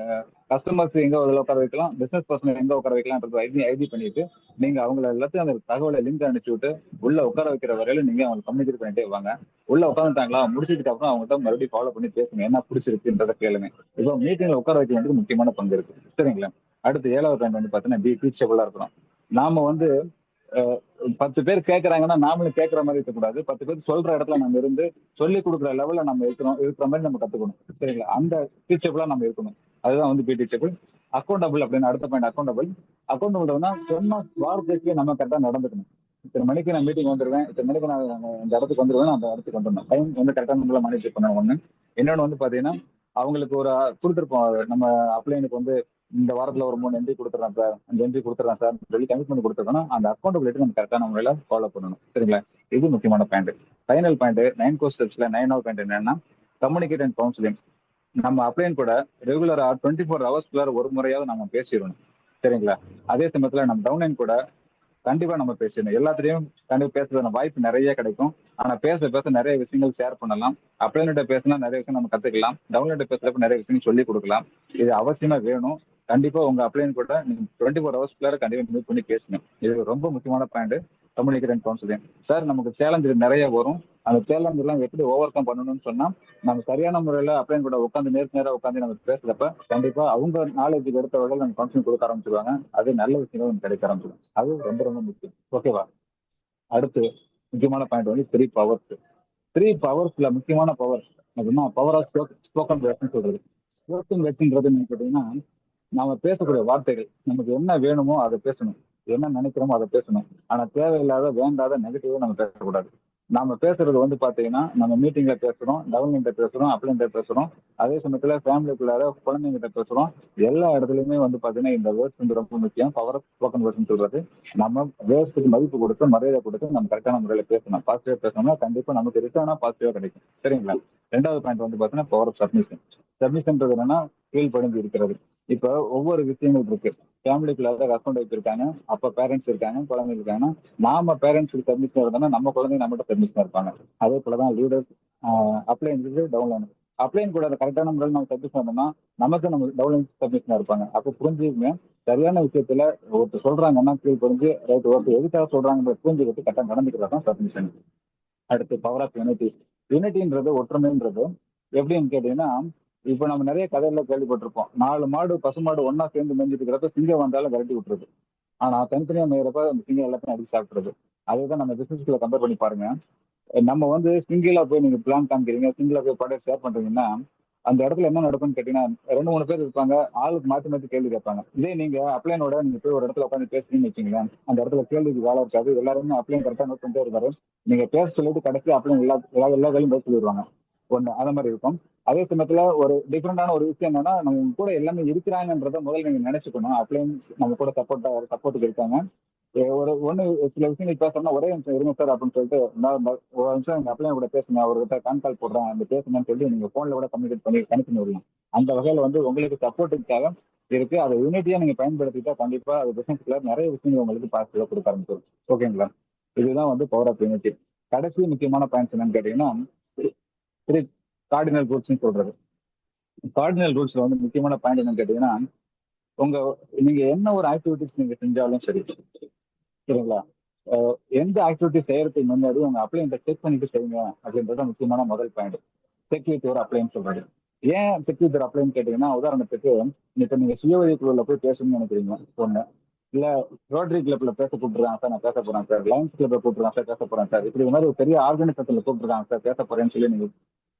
கஸ்டமர்ஸ் எங்க உட்கார வைக்கலாம், பிசினஸ் பர்சன் எங்க உட்கார வைக்கலாம்ன்றது ஐடி பண்ணிட்டு நீங்க அவங்கள எல்லாத்தையும் அந்த தகவலை லிங்க் அனுப்பிச்சு விட்டு உள்ள உட்கார வைக்கிற வரையில நீங்க அவங்க கம்யூனிகேட் பண்ணிட்டே வாங்க. உள்ள உட்காந்துட்டாங்களா, முடிச்சதுக்கு அப்புறம் அவங்ககிட்ட மறுபடியும் ஃபாலோ பண்ணி பேசுங்க, என்ன பிடிச்சிருக்குன்றத கேளுங்க. இப்போ மீட்டிங்ல உட்கார வைக்க வேண்டியது முக்கியமான பங்கு இருக்கு. சரிங்களா? அடுத்து 7வது பாயிண்ட் வந்து பாத்தீங்கன்னா டீச்சபிளா இருக்கணும். நாம வந்து 10 பேர் கேட்கறாங்கன்னா நாமளும் கேட்கற மாதிரி இருக்கக்கூடாது. 10 பேர் சொல்ற இடத்துல நம்ம இருந்து சொல்லி கொடுக்குற லெவல்ல நம்ம இருக்கிற மாதிரி நம்ம கத்துக்கணும். சரிங்களா? அந்த டீச்சபிளா நம்ம இருக்கணும். அதுதான் வந்து டீச்சபிள். அக்கௌண்டபிள் அப்படின்னு அடுத்த பாயிண்ட் அக்கௌண்டபிள். அக்கௌண்டபிள்னா சொன்ன வார்த்தைக்கு நம்ம கரெக்டா நடந்துக்கணும். இத்தனை மணிக்கு நான் மீட்டிங் வந்துருவேன், இத்தனை மணிக்கு நான் இந்த இடத்துக்கு வந்துருவேன், அந்த இடத்துக்கு வந்துடணும். டைம் வந்து கரெக்டான முறையில் மேனேஜ் பண்ணணும் ஒண்ணு. இன்னொன்று வந்து பாத்தீங்கன்னா, அவங்களுக்கு ஒரு கொடுத்துருப்போம், நம்ம அப்ளைனுக்கு வந்து இந்த வாரத்துல ஒரு 3 என்ட்ரி கொடுத்துறேன் சார், 5 என்ட்ரி கொடுத்துறேன் சார் சொல்லி கமிட்மெண்ட் கொடுத்துருக்கோம்னா அந்த அக்கௌண்டபிலிட்டி நம்ம கரெக்டான முறையில் ஃபாலோ பண்ணணும். சரிங்களா? இது முக்கியமான பாயிண்ட். ஃபைனல் பாயிண்ட் 9 கோர்ஸ் ஸ்டெப்ஸ்ல 9வது பாயிண்ட் என்னன்னா, கம்யூனிகேட் அண்ட் கவுன்சிலிங். நம்ம அப்ளைன் கூட ரெகுலரா 24 ஹவர்ஸ்க்குள்ளார ஒரு முறையாவது நம்ம பேசிடணும். சரிங்களா? அதே சமயத்துல நம்ம டவுன்லைன் கூட கண்டிப்பா நம்ம பேசணும். எல்லாத்துலயும் கண்டிப்பா பேசுறதுக்கான வாய்ப்பு நிறைய கிடைக்கும். ஆனா பேச பேச நிறைய விஷயங்கள் ஷேர் பண்ணலாம். அப்ளைன்கிட்ட பேசினா நிறைய விஷயம் நம்ம கத்துக்கலாம். டவுன்லைன்கிட்ட பேசுறப்ப நிறைய விஷயம் சொல்லி கொடுக்கலாம். இது அவசியமா வேணும். கண்டிப்பா உங்க அப்ளைன் கூட நீங்க 24 ஹவர்ஸ்க்குள்ளார கண்டிப்பா மீட் பண்ணி பேசணும். இது ரொம்ப முக்கியமான point. Communicate and counselling. Sir நமக்கு சேலஞ்சு நிறைய வரும். அந்த சேலஞ்ச் எல்லாம் எப்படி ஓவர் கம் பண்ணணும்னு சொன்னா, நம்ம சரியான முறையில் அப்ளைன் கூட உட்காந்து நேரம் உட்காந்து நம்ம பேசுறப்ப கண்டிப்பா அவங்க நாலேஜுக்கு எடுத்த வகையில் நம்ம கவுன்சிலிங் கொடுக்க ஆரம்பிச்சிருவாங்க. அது நல்ல விஷயங்கள் நமக்கு கிடைக்க ஆரம்பிச்சிடும். அது ரொம்ப ரொம்ப முக்கியம். ஓகேவா? அடுத்து முக்கியமான பாயிண்ட் வந்து 3 பவர்ஸ். 3 பவர்ஸ்ல முக்கியமான பவர் அப்படின்னா பவர் ஆஃப் ஸ்போக்கன் வேர்ட்ஸ்னு சொல்றது. ஸ்போக்கன் வேர்ட்ஸ்ன்றது நீங்க கேட்டீங்கன்னா, நாம பேசக்கூடிய வார்த்தைகள் நமக்கு என்ன வேணுமோ அதை பேசணும், என்ன நினைக்கிறோமோ அதை பேசணும். ஆனா தேவையில்லாத வேண்டாத நெகட்டிவா நம்ம பேசக்கூடாது. நாம பேசுறது வந்து பாத்தீங்கன்னா, நம்ம மீட்டிங்ல பேசுறோம், டவுன்லைன்ல பேசுறோம், அப்ளைன்ல பேசுறோம், அதே சமயத்துல ஃபேமிலிக்குள்ளார குழந்தைங்கிட்ட பேசுறோம். எல்லா இடத்துலயுமே வந்து பாத்தீங்கன்னா இந்த வேர்ட்ஸ் வந்து ரொம்ப முக்கியம். பவர் ஆஃப் ஸ்போக்கன் வேர்ட்ஸ் சொல்றது. நம்ம வேர்ட்ஸுக்கு மதிப்பு கொடுத்து மரியாதை கொடுத்து நம்ம கரெக்டான முறையில பேசணும். பாசிட்டிவா பேசணும்னா கண்டிப்பா நமக்கு ரிட்டர்னா பாசிட்டிவா கிடைக்கும். சரிங்களா? 2வது பாயிண்ட் வந்து பாத்தீங்கன்னா பவர் ஆஃப் சப்மிஷன். சப்மிஷன்ன்றது என்னன்னா கீழ்ப்படிஞ்சு இருக்கிறது. இப்ப ஒவ்வொரு விஷயங்கள் இருக்கு. ஃபேமிலிக்குள்ள ஹஸ்பண்ட் ஒய்ஃப் இருக்காங்க, அப்ப பேரண்ட்ஸ் இருக்காங்க, குழந்தைங்க இருக்காங்க. நாம பேரண்ட்ஸுக்கு சப்மிஷன் இருந்தாலும் நம்ம குழந்தைங்க நம்மகிட்ட சப்மிஷன் இருப்பாங்க. அதே போலதான் லீடர்ஸ் அப்ளைன்ஸுக்கு டவுன்லைன். அப்ளைன் கூட அந்த கரெக்டான முறையில் நம்ம சப்மிஷன் பண்ணோம்னா நமக்கு நம்ம டவுன்லைன் சப்மிஷன் இருப்பாங்க. அப்போ புரிஞ்சுக்குங்க, சரியான விஷயத்துல ஒருத்தர் சொல்றாங்கன்னா கீழ் புரிஞ்சு ரைட் ஒருத்தர் எதுக்காக சொல்றாங்க புரிஞ்சுக்கிட்டு கரெக்டாக நடந்துக்கிறது தான் சப்மிஷன். அடுத்து பவர் ஆஃப் யூனிட்டி. யூனிட்டின்றது ஒற்றுமைன்றது எப்படின்னு கேட்டீங்கன்னா, இப்ப நம்ம நிறைய கதையில கேள்விப்பட்டிருப்போம். 4 மாடு பசுமாடு ஒன்னா சேர்ந்து மேய்ஞ்சிட்டு இருக்கிறப்ப சிங்கம் வந்தாலும் விரட்டி விட்டுருது. ஆனா தனித்தனியா மேயறப்ப அந்த சிங்கம் எல்லாத்தையும் அடிச்சு சாப்பிட்டுருது. அதுதான் நம்ம பிசினஸ்ல கம்பேர் பண்ணி பாருங்க. நம்ம வந்து சிங்கிளா போய் நீங்க பிளான் காமிக்கிறீங்க, சிங்கிளா போய் ப்ராடக்ட் ஷேர் பண்றீங்கன்னா அந்த இடத்துல என்ன நடக்கும்னு கேட்டீங்கன்னா 2 3 பேர் இருப்பாங்க, ஆளுக்கு மாத்தி மாத்தி கேள்வி கேட்பாங்க. இதே நீங்க அப்ளைனோட நீங்க போய் ஒரு இடத்துல உட்காந்து பேசுறீங்கன்னு வச்சுங்களேன், அந்த இடத்துல கேள்விக்கு வேலை இருக்காது, எல்லாருமே அப்ளைன் கரெக்டா நோட் பண்ணிட்டே இருப்பாரு. நீங்க பேச சொல்லிட்டு கடைசி அப்ளைன் எல்லா வேலையும் பேச சொல்லிடுவாங்க. ஒண்ணு அந்த மாதிரி இருக்கும். அதே சமயத்துல ஒரு டிஃப்ரெண்டான ஒரு விஷயம் என்னன்னா, நம்ம கூட எல்லாமே இருக்கிறாங்கன்றத முதல்ல நீங்க நினைச்சுக்கணும். அப்ளைன் நம்ம கூட சப்போர்ட்டுக்கு இருக்காங்க. ஒரு ஒண்ணு சில விஷயங்கள் பேசணும்னா ஒரே நிமிஷம் இருங்க சார் அப்படின்னு சொல்லிட்டு ஒரு நிமிஷம் எங்க அப்ளைன் கூட பேசுங்க, அவர்கிட்ட கால் போடுறேன் அந்த பேசுங்கன்னு சொல்லி நீங்க போன்ல கூட கம்யூனிகேட் பண்ணி கனெக்ட் விடலாம். அந்த வகையில வந்து உங்களுக்கு சப்போர்ட்டுக்காக இருக்கு. அதை யூனிட்டியா நீங்க பயன்படுத்திட்டா கண்டிப்பா அது பிசினஸ்ல நிறைய விஷயங்கள் உங்களுக்கு பாசிட்டிவா கொடுக்க ஆரம்பிச்சிடும். ஓகேங்களா? இதுதான் வந்து பவர் ஆஃப் யூனிட்டி. கடைசி முக்கியமான பாயிண்ட்ஸ் என்னன்னு கேட்டீங்கன்னா, த்ரீ கார்டினல் ரூல்ஸ்னு சொல்றது. கார்டினல் ரூல்ஸ்ல வந்து முக்கியமான பாயிண்ட் என்னன்னு கேட்டீங்கன்னா, உங்க நீங்க என்ன ஒரு ஆக்டிவிட்டிஸ் நீங்க செஞ்சாலும் சரி, சரிங்களா, எந்த ஆக்டிவிட்டி செய்யறதுக்கு முன்னாடி உங்க அப்ளைன்ட்ட செக் பண்ணிட்டு செய்யுங்க அப்படின்றத முக்கியமான முதல் பாயிண்ட். செக் வித் யுவர் அப்ளைன்னு சொல்றது. ஏன் செக் வித் யுவர் அப்ளைன்னு கேட்டீங்கன்னா, உதாரணத்துக்கு இப்ப நீங்க சுய உதவி குழுல போய் பேசணும்னு நினைக்கிறீங்க ஒண்ணு, இல்ல ரோட்டரி கிளப்ல பேச கூப்பிட்டுருக்காங்க சார், நான் பேச போறேன் சார், லயன்ஸ் கிளப்ல கூப்பிட்டுருக்காங்க சார், பேச போறேன் சார், இப்படி மாதிரி ஒரு பெரிய ஆர்கனைசேஷன்ல கூப்பிட்டுருக்காங்க சார், பேச போறேன்னு சொல்லி நீங்க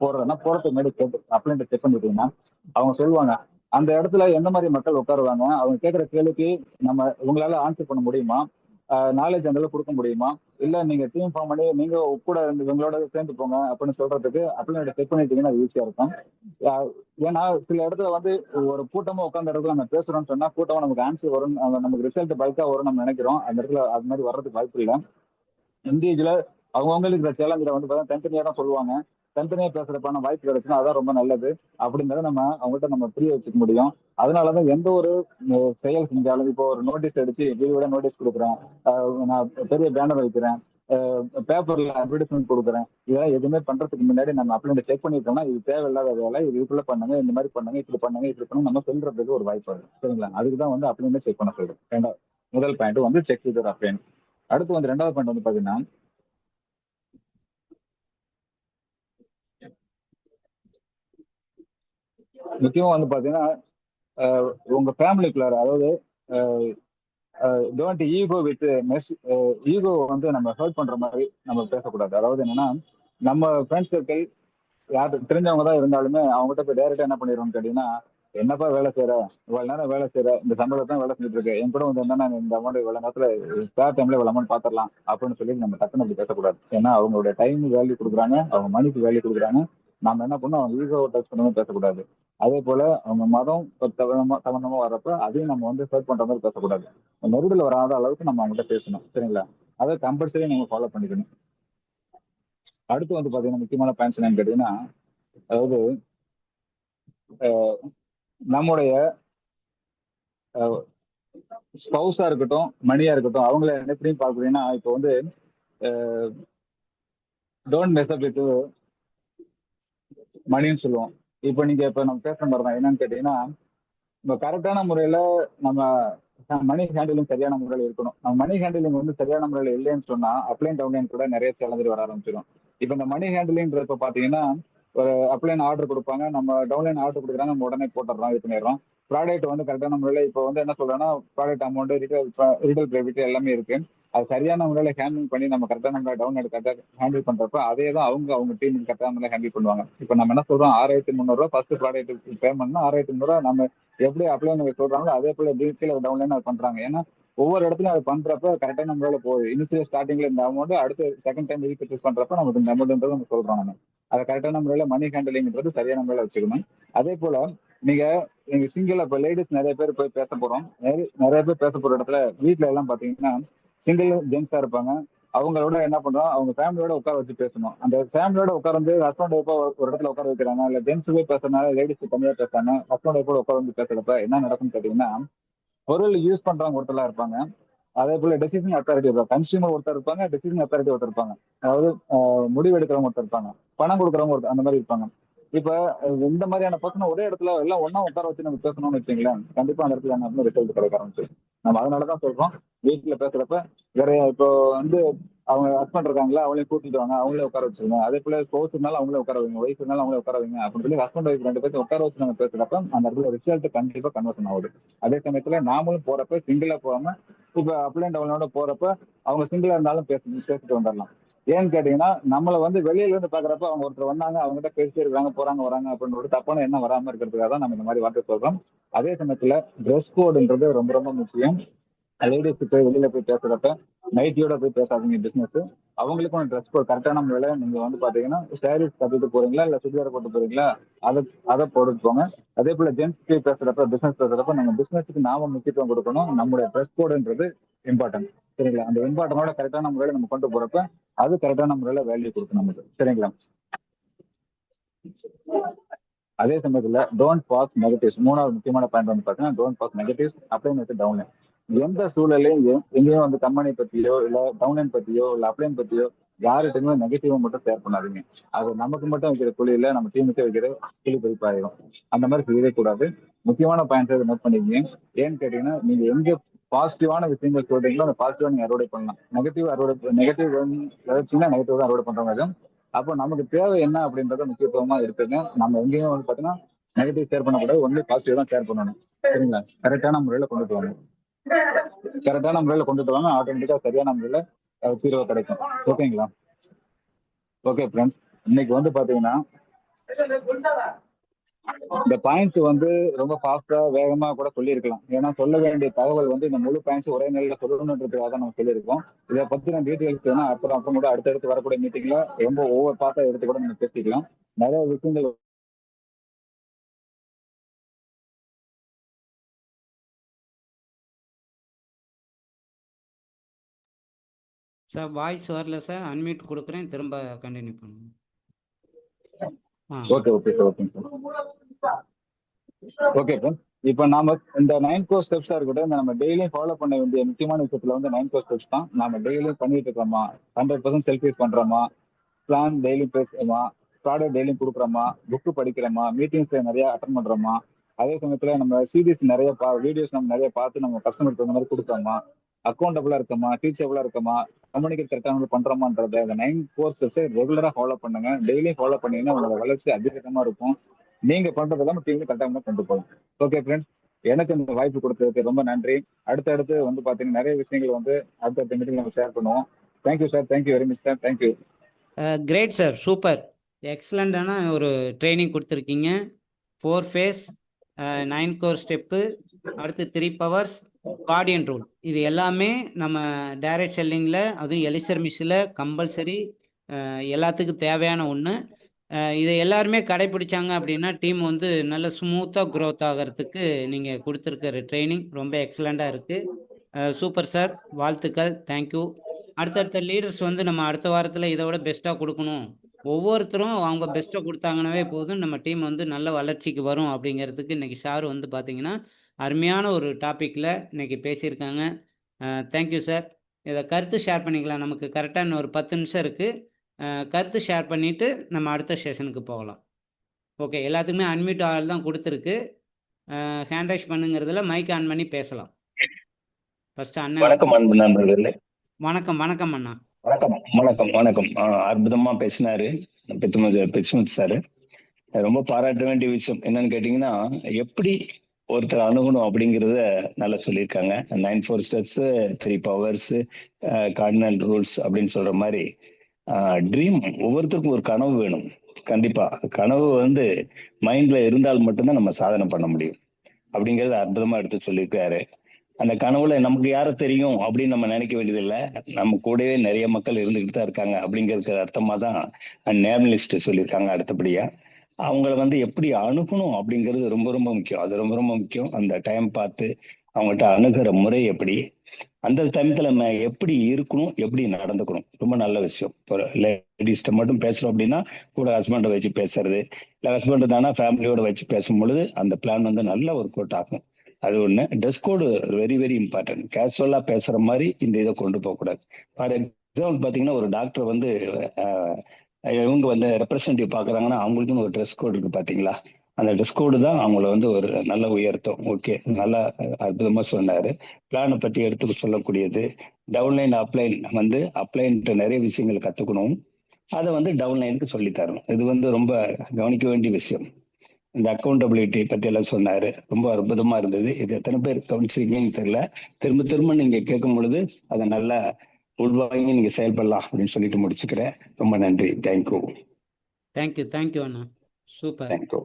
போறதுக்கு முன்னாடி கேட்டு அப்ளைன்ட்ட செக் பண்ணிட்டீங்கன்னா அவங்க சொல்லுவாங்க அந்த இடத்துல எந்த மாதிரி மக்கள் உட்காருவாங்க, அவங்க கேட்குற கேள்விக்கு நம்ம உங்களால ஆன்சர் பண்ண முடியுமா, நாலேஜ் அந்த அளவுக்கு கொடுக்க முடியுமா, இல்ல நீங்க டீம் ஃபார்ம் பண்ணி நீங்க கூட இருந்து உங்களோட சேர்ந்து போங்க அப்படின்னு சொல்றதுக்கு அப்ளைன்ட்ட செக் பண்ணிட்டீங்கன்னா அது ஈஸியா இருக்கும். ஏன்னா சில இடத்துல வந்து ஒரு கூட்டமா உட்கார்ந்த இடத்துல நம்ம பேசுறோம்னு சொன்னா கூட்டமா நமக்கு ஆன்சர் வரும், நமக்கு ரிசல்ட் பல்கா வரும் நம்ம நினைக்கிறோம். அந்த இடத்துல அது மாதிரி வர்றதுக்கு வாய்ப்பு இல்லை. இண்டிவிஜுவலா அவங்கவுங்களுக்கு இருக்கிற சேலஞ்சில் வந்து பார்த்தா தனித்தனியாக தான் சொல்லுவாங்க. தனித்தனியாக பேசுறதுக்கான வாய்ப்பு கிடைச்சுன்னா அதான் ரொம்ப நல்லது அப்படிங்கிறத நம்ம அவங்ககிட்ட நம்ம புரிய வச்சுக்க முடியும். அதனாலதான் எந்த ஒரு செயல் செஞ்சாலும் இப்போ ஒரு நோட்டீஸ் அடிச்சு வீடியோட நோட்டீஸ் கொடுக்குறேன், நான் பெரிய பேனர் வைக்கிறேன், பேப்பர்ல அட்வர்டைஸ்மெண்ட் கொடுக்குறேன், இதெல்லாம் எதுவுமே பண்றதுக்கு முன்னாடி நம்ம அப்ளைண்ட் செக் பண்ணிட்டோம்னா இது தேவையில்லாத வேலை, இது இதுக்குள்ள பண்ணுங்க, இந்த மாதிரி பண்ணுங்க, இப்படி பண்ணுங்க, இப்படி பண்ணுங்க நம்ம சொல்றதுக்கு ஒரு வாய்ப்பு வரும். சரிங்களா? அதுக்கு தான் வந்து அப்ளைண்ட் செக் பண்ண சொல்றேன். ரெண்டாவது முதல் பாயிண்ட் வந்து செக் வித் அப்ளைண்ட். அடுத்து வந்து ரெண்டாவது பாயிண்ட் வந்து பாத்தீங்கன்னா, முக்கியமா வந்து பாத்தீங்கன்னா உங்க ஃபேமிலிக்குள்ளார, அதாவது don't ego with mess. Ego வந்து நம்ம ஹர்ட் பண்ற மாதிரி நம்ம பேசக்கூடாது. அதாவது என்னன்னா, நம்ம ஃப்ரெண்ட்ஸ் சர்க்கிள் யாரு தெரிஞ்சவங்க தான் இருந்தாலுமே அவங்ககிட்ட போய் டைரக்டா என்ன பண்ணிடுவோம்னு கேட்டீங்கன்னா, என்னப்பா வேலை செய்யற, இவ்வளவு நேரம் வேலை செய்யற, இந்த சம்பளத்தை தான் வேலை செஞ்சுட்டு இருக்கு, என் கூட வந்து என்னன்னா இந்த அமௌண்ட் இவ்வளவு நேரத்துல ஸ்பேர் டைம்ல இவ்வளவு அமௌண்ட் பாத்திரலாம் அப்படின்னு சொல்லி நம்ம டக்குன்னு அப்படி பேசக்கூடாது. ஏன்னா அவங்களோட டைம் வேல்யூ கொடுக்குறாங்க, அவங்க மணிக்கு வேல்யூ கொடுக்குறாங்க. நம்ம என்ன பண்ணணும், அவங்க ஈகோ டச் பண்ணவும் பேசக்கூடாது. அதே போல அவங்க மதம் சம்பந்தமா வர்றப்ப அதையும் நம்ம வந்து சர்ச் பண்ற மாதிரி பேசக்கூடாது. நெருடல் வராத அளவுக்கு நம்ம அவங்ககிட்ட பேசணும். சரிங்களா? அதை கம்பல்சரி நீங்க ஃபாலோ பண்ணிக்கணும். அடுத்து வந்து பாத்தீங்கன்னா முக்கியமான பாயிண்ட்ஸ் என்னன்னு கேட்டீங்கன்னா, அதாவது நம்முடைய ஸ்பௌஸா இருக்கட்டும், மணியா இருக்கட்டும், அவங்கள எப்படின்னு பாக்குறீங்கன்னா, இப்போ வந்து டோன்ட் மெஸ் அப் வித் மணின்னு சொல்லுவோம். இப்போ நீங்க இப்ப நம்ம பேசுற மாதிரி தான். என்னன்னு கேட்டீங்கன்னா, நம்ம கரெக்டான முறையில நம்ம மணி ஹேண்டிலிங் சரியான முறையில் இருக்கணும். நம்ம மணி ஹேண்டிலிங் வந்து சரியான முறையில் இல்லைன்னு சொன்னா அப்ளைன் டவுன்லைன் கூட நிறைய சேலஞ்சு வர ஆரம்பிச்சிடும். இப்போ இந்த மணி ஹேண்டிலிங்கிறப்ப பாத்தீங்கன்னா, ஒரு அப்ளைன் ஆர்டர் கொடுப்பாங்க, நம்ம டவுன்லைன் ஆர்டர் கொடுக்குறாங்க, நம்ம உடனே போட்டுடுறோம், இது பண்ணிடுறோம். ப்ராடக்ட் வந்து கரெக்டான முறையில் இப்போ வந்து என்ன சொல்றோம்னா, ப்ராடக்ட் அமௌண்ட், ரீட்டெயில் ப்ரைவேட் எல்லாமே இருக்கு. அது சரியான முறையில் ஹேண்டில் பண்ணி நம்ம கரெக்டான முறையில் டவுன்லோட் கரெக்டாக ஹேண்டில் பண்றப்ப அதே தான் அவங்க டீம் கரெக்டான முறையில் ஹேண்டில் பண்ணுவாங்க. இப்போ நம்ம என்ன சொல்றோம், 6300 ஃபர்ஸ்ட் ப்ராடக்ட் பேமெண்ட்னா 6300 நம்ம எப்படி அப்ளை சொல்றாங்களோ அதே போல டீட்டெயில் டவுன்லைன் அது பண்றாங்க. ஏன்னா ஒவ்வொரு இடத்துலயும் அது பண்றப்ப கரெக்டான முறையில் போகுது. இனிஷியல் ஸ்டார்டிங்ல இந்த அமௌண்ட், அடுத்து செகண்ட் டைம் ரீபர்ச்சேஸ் பண்றப்ப நமக்கு இந்த அமௌண்ட்ன்றது நம்ம சொல்றோம். நம்ம அதை கரெக்டான முறையில் மணி ஹேண்டிலிங்ன்றது சரியான முறையில் வச்சுக்கணும். அதே போல நீங்க நீங்க சிங்கிள் இப்போ லேடிஸ் நிறைய பேர் போய் பேச போறோம், நிறைய பேர் பேச போற இடத்துல வீட்டுல எல்லாம் பாத்தீங்கன்னா சிங்கிள் ஜென்ஸா இருப்பாங்க. அவங்களோட என்ன பண்றோம், அவங்க ஃபேமிலியோட உட்கார வச்சு பேசணும். அந்த ஃபேமிலியோட உட்கார்ந்து ஹஸ்பண்ட் ஒய்ஃபா ஒரு இடத்துல உட்கார வைக்கிறாங்க, இல்ல ஜென்ஸ் போய் பேசுறதுனால லேடிஸ் கம்மியா பேசுறாங்க, ஹஸ்பண்ட் ஒய்ஃபோட உட்கார வந்து பேசுறப்ப என்ன நடக்கும்னு கேட்டீங்கன்னா, பொருள் யூஸ் பண்றவங்க ஒருத்தலா இருப்பாங்க. அதே போல டெசிஷன் அத்தாரிட்டி இருப்பாங்க. கன்சியூமர் ஒருத்தர் இருப்பாங்க, டெசிஷன் அத்தாரிட்டி ஒருத்தர் இருப்பாங்க. அதாவது முடிவு எடுக்கிறவங்க ஒருத்தர் இருப்பாங்க, பணம் கொடுக்குறவங்க ஒருத்தர், அந்த மாதிரி இருப்பாங்க. இப்ப இந்த மாதிரியான பர்சன் ஒரே இடத்துல எல்லாம் ஒண்ணா உட்கார வச்சு நம்ம பேசணும்னு வச்சுங்களேன், கண்டிப்பா அந்த இடத்துல என்ன ரிசல்ட் கிடைக்க ஆரம்பிச்சு. நம்ம அதனாலதான் சொல்றோம், வீட்டுல பேசுறப்ப வேற இப்போ வந்து அவங்க ஹஸ்பண்ட் இருக்காங்களா, அவங்களையும் கூட்டிட்டு வாங்க, அவங்களே உட்கார வச்சிருங்க. அதே போல ஸ்போர்ட்ஸ் இருந்தாலும் அவங்களே உட்கார வைங்க, ஒய்ஃப் இருந்தாலும் அவங்களே உட்கார வைங்க அப்படின்னு சொல்லி ஹஸ்பண்ட் ஒய்ஃப் 2 பேரும் உட்கார வச்சு நம்ம பேசுறப்ப அந்த இடத்துல ரிசல்ட் கண்டிப்பா கன்வர்ஷன் ஆகுது. அதே சமயத்துல நாமளும் போறப்ப சிங்கிளா போகாம இப்ப அப்ளைன் டவுனோட போறப்ப அவங்க சிங்கிளா இருந்தாலும் பேசிட்டு வந்துடலாம். ஏன்னு கேட்டீங்கன்னா நம்மளை வந்து வெளியில இருந்து பாக்குறப்ப அவங்க ஒருத்தர் வந்தாங்க, அவங்ககிட்ட பேசிட்டே இருக்காங்க, போறாங்க வராங்க அப்படின்னு ஒரு தப்பான எண்ணம் வராம இருக்கிறதுக்காக தான் நம்ம இந்த மாதிரி வார்த்தை சொல்றோம். அதே சமயத்துல ட்ரெஸ் கோடுன்றது ரொம்ப ரொம்ப முக்கியம். லேடிஸ் போய் வெளியில போய் பேசுறப்ப நைட்டியோட போய் பேசாதீங்க. பிசினஸ் அவங்களுக்கும் ட்ரெஸ் கோட் கரெக்டான முறையில நீங்க வந்து பாத்தீங்கன்னா சாரீஸ் கட்டிட்டு போறீங்களா இல்ல சுடிதார் போட்டு போறீங்களா, அதை அதை போட்டுட்டு போங்க. அதே போல ஜென்ஸ் போய் பேசுறப்ப பிசினஸ் பேசுறப்ப நம்ம பிசினஸுக்கு நாம முக்கியத்துவம் கொடுக்கணும். நம்மளுடைய ட்ரெஸ் கோடுன்றது இம்பார்ட்டன்ட். சரிங்களா? அந்த இம்பார்ட்டனோட கரெக்டான முறையில நம்ம கொண்டு போறப்ப அது கரெக்டான முறையில வேல்யூ கொடுக்கும் நமக்கு. சரிங்களா? அதே சமயத்துல டோன்ட் பாஸ் நெகட்டிவ்ஸ். மூணாவது முக்கியமான பாயிண்ட் வந்து பாத்தீங்கன்னா don't pass negatives upline with downline. எந்த சூழலையும் எங்கேயும் வந்து கம்பெனி பத்தியோ இல்ல டவுன்லைன் பத்தியோ இல்ல அப்ளைன் பத்தியோ யாருட்டுமே நெகட்டிவா மட்டும் ஷேர் பண்ணாதீங்க. அது நமக்கு மட்டும் வைக்கிற குழியில நம்ம டீமுக்கே வைக்கிற குழி பறிப்பாயிரும். அந்த மாதிரி செய்யவே கூடாது. முக்கியமான பாயிண்ட்ஸ் நோட் பண்ணிக்கங்க. ஏன்னு கேட்டீங்கன்னா நீங்க எங்க பாசிட்டிவான விஷயங்கள் சொல்றீங்களோ அந்த பாசிட்டிவா நீங்க அறுவடை பண்ணலாம். நெகட்டிவ் ஏதாச்சும் நெகட்டிவ் தான் அறுவடை பண்றவங்க. அப்போ நமக்கு தேவை என்ன அப்படின்றத முக்கியத்துவமா இருக்குங்க. நம்ம எங்கேயும் வந்து பாத்தீங்கன்னா நெகட்டிவ் ஷேர் பண்ணக்கூடாது, ஒன்லி பாசிட்டிவ் தான் ஷேர் பண்ணணும். சரிங்களா? கரெக்டான முறையில கொண்டுட்டு வாங்க. கரெக்டான முறையில கொண்டுட்டு வாங்க, ஆட்டோமேட்டிக்கா சரியான முறையில தீர்வு கிடைக்கும். ஓகேங்களா? ஓகே ஃப்ரெண்ட்ஸ், இன்னைக்கு வந்து பாத்தீங்கன்னா இந்த பாயிண்ட்ஸ் வந்து ரொம்ப ஃபாஸ்டா வேகமா கூட சொல்லியிருக்கலாம். ஏன்னா சொல்ல வேண்டிய தகவல் வந்து இந்த முழு பாயிண்ட்ஸ் ஒரே நிலையில சொல்லணுன்றதுக்காக தான் நம்ம சொல்லியிருக்கோம். இதை பத்தின டீட்டெயில்ஸ் வேணா அப்புறம் கூட அடுத்தடுத்து வரக்கூடிய மீட்டிங்ல ரொம்ப ஓவர் பார்ட்டா எடுத்து கூட நீங்க பேசிக்கலாம். நிறைய விஷயங்கள் சார் வாய்ஸ் வரல சார், அன்மியூட் கொடுக்குறேன், திரும்ப கண்டினியூ பண்ணுங்க. ஓகே ஓகே சார், ஓகேங்க சார். ஓகே ஃப்ரெண்ட்ஸ், இப்போ நாம இந்த 9 கோர் ஸ்டெப்ஸா இருக்கட்டும், நம்ம டெய்லியும் ஃபாலோ பண்ண வேண்டிய முக்கியமான விஷயத்துல வந்து 9 கோர் ஸ்டெப்ஸ் தான். நாம டெய்லியும் பண்ணிட்டு இருக்கோமா, 100% செல்ஃபீஸ் பண்றோமா, பிளான் டெய்லியும் பேசுறோமா, ப்ராடக்ட் டெய்லியும் கொடுக்குறோமா, புக்கு படிக்கிறோமா, மீட்டிங்ஸ் நிறைய அட்டன் பண்றோமா, அதே சமயத்துல நம்ம சீரீஸ் நிறைய வீடியோஸ் நம்ம நிறைய பார்த்து நம்ம கஸ்டமருக்கு அந்த மாதிரி கொடுக்குறோமா, அக்கௌண்டபிளா இருக்கோமா, டீச்சபிளா இருக்கோமா, கம்யூனிகேட் கரெக்டாக பண்றோமான்றத இந்த 9 கோர் ஸ்டெப்ஸை ரெகுலரா ஃபாலோ பண்ணுங்க. டெய்லியும் ஃபாலோ பண்ணீங்கன்னா உங்களோட வளர்ச்சி அதிகமா இருக்கும். நீங்க பண்றதெல்லாம் டீம் கரெக்டாக கொண்டு போகலாம். ஓகே ஃப்ரெண்ட்ஸ், எனக்கு இந்த வாய்ப்பு கொடுத்ததுக்கு ரொம்ப நன்றி. அடுத்தடுத்து வந்து பாத்தீங்கன்னா நிறைய விஷயங்கள் வந்து அடுத்தடுத்த மீட்டிங் நம்ம ஷேர் பண்ணுவோம். Thank you sir, thank you very much sir, thank you. Great sir, super, எக்ஸலண்டான ஒரு ட்ரைனிங் கொடுத்துருக்கீங்க. 4 ஃபேஸ், 9 கோர் ஸ்டெப்பு, அடுத்து 3 பவர்ஸ், கார்டியன் ரூல், இது எல்லாமே நம்ம டைரக்ட் செல்லிங்கில், அதுவும் எலிசர் மிஷில் கம்பல்சரி எல்லாத்துக்கும் தேவையான ஒன்று. இதை எல்லாருமே கடைப்பிடிச்சாங்க அப்படின்னா டீம் வந்து நல்ல ஸ்மூத்தாக க்ரோத் ஆகிறதுக்கு நீங்கள் கொடுத்துருக்கிற ட்ரைனிங் ரொம்ப எக்ஸலண்ட்டாக இருக்குது. சூப்பர் சார், வாழ்த்துக்கள், தேங்க்யூ. அடுத்தடுத்த லீடர்ஸ் வந்து நம்ம அடுத்த வாரத்தில் இதை விட பெஸ்ட்டாக கொடுக்கணும், ஒவ்வொருத்தரும் அவங்க பெஸ்ட்டாக கொடுத்தாங்கன்னாவே போதும், நம்ம டீம் வந்து நல்ல வளர்ச்சிக்கு வரும் அப்படிங்கிறதுக்கு இன்றைக்கி சார் வந்து பார்த்திங்கன்னா அருமையான ஒரு டாப்பிக்கில் இன்றைக்கி பேசியிருக்காங்க. Thank you sir. இதை கருத்து ஷேர் பண்ணிக்கலாம், நமக்கு கரெக்டாக இன்னும் ஒரு 10 நிமிஷம் இருக்குது. கருத்து ஷேர் பண்ணிவிட்டு நம்ம அடுத்த செஷனுக்கு போகலாம். ஓகே, எல்லாத்துக்குமே அன்மியூட் ஆள் தான் கொடுத்துருக்கு. ஹேண்ட் ரைஸ் பண்ணுங்கிறதுல மைக் ஆன் பண்ணி பேசலாம். ஃபர்ஸ்ட் அண்ணன். வணக்கம் அன்பு நண்பர்களே. வணக்கம் வணக்கம் அண்ணா. வணக்கம் வணக்கம் வணக்கம். அற்புதமா பேசினாரு பிச்சுமத் சார். ரொம்ப பாராட்ட வேண்டிய விஷயம் என்னன்னு கேட்டீங்கன்னா, எப்படி ஒருத்தர் அணுகணும் அப்படிங்கிறத நல்லா சொல்லியிருக்காங்க. 9 4 ஸ்டெப்ஸ், 3 பவர்ஸ், கார்டினல் ரூல்ஸ் அப்படின்னு சொல்ற மாதிரி ட்ரீம், ஒவ்வொருத்தருக்கும் ஒரு கனவு வேணும். கண்டிப்பா கனவு வந்து மைண்ட்ல இருந்தால் மட்டும்தான் நம்ம சாதனை பண்ண முடியும் அப்படிங்கறத அற்புதமா எடுத்து சொல்லியிருக்காரு. அந்த கனவுல நமக்கு யார தெரியும் அப்படின்னு நம்ம நினைக்க வேண்டியதில்லை, நம்ம கூடவே நிறைய மக்கள் இருந்துகிட்டு தான் இருக்காங்க அப்படிங்கிறதுக்கு அர்த்தமா தான் நேர்மலிஸ்ட் சொல்லியிருக்காங்க. அடுத்தபடியா அவங்கள வந்து எப்படி அணுகணும் அப்படிங்கிறது ரொம்ப ரொம்ப முக்கியம். அது ரொம்ப ரொம்ப முக்கியம். அந்த டைம் பார்த்து அவங்ககிட்ட அணுகிற முறை எப்படி, அந்த டைமத்துல நம்ம எப்படி இருக்கணும், எப்படி நடந்துக்கணும், ரொம்ப நல்ல விஷயம். இப்போ லேடிஸ்ட மட்டும் பேசுறோம் அப்படின்னா கூட ஹஸ்பண்டை வச்சு பேசுறது, இல்லை ஹஸ்பண்ட் தானே ஃபேமிலியோட வச்சு பேசும் பொழுது அந்த பிளான் வந்து நல்ல ஒர்க் அவுட் ஆகும். அது ஒண்ணு. Dress code very very important. கேஷுவலா பேசுற மாதிரி இந்த இதை கொண்டு போக கூடாது. ஃபார் எக்ஸாம்பிள் பாத்தீங்கன்னா, ஒரு டாக்டர் வந்து இவங்க வந்து ரெப்ரசன்டேட்டிவ் பாக்குறாங்கன்னா அவங்களுக்குன்னு ஒரு ட்ரெஸ் கோடு இருக்கு பாத்தீங்களா, அந்த ட்ரெஸ் கோடு தான் அவங்கள வந்து ஒரு நல்ல உயர்த்தும். ஓகே, நல்லா அற்புதமா சொன்னாரு. பிளானை பத்தி எடுத்து சொல்லக்கூடியது. டவுன்லைன் அப்ளைன் வந்து அப்ளைன்ட்டு நிறைய விஷயங்கள் கத்துக்கணும், அதை வந்து டவுன்லைனுக்கு சொல்லி தரணும். இது வந்து ரொம்ப கவனிக்க வேண்டிய விஷயம். இந்த அக்கௌண்டபிலிட்டி பத்தி எல்லாம் சொன்னாரு, ரொம்ப அற்புதமா இருந்தது. இது எத்தனை பேர் கவனிச்சிருக்கீங்கன்னு தெரியல. திரும்ப திரும்ப நீங்க கேட்கும் பொழுது அதை நல்லா உள்வாங்கி நீங்க செயல்படலாம் அப்படின்னு சொல்லிட்டு முடிச்சுக்கிறேன். ரொம்ப நன்றி. தேங்க்யூ. தேங்க்யூ அண்ணா. சூப்பர். தேங்க்யூ.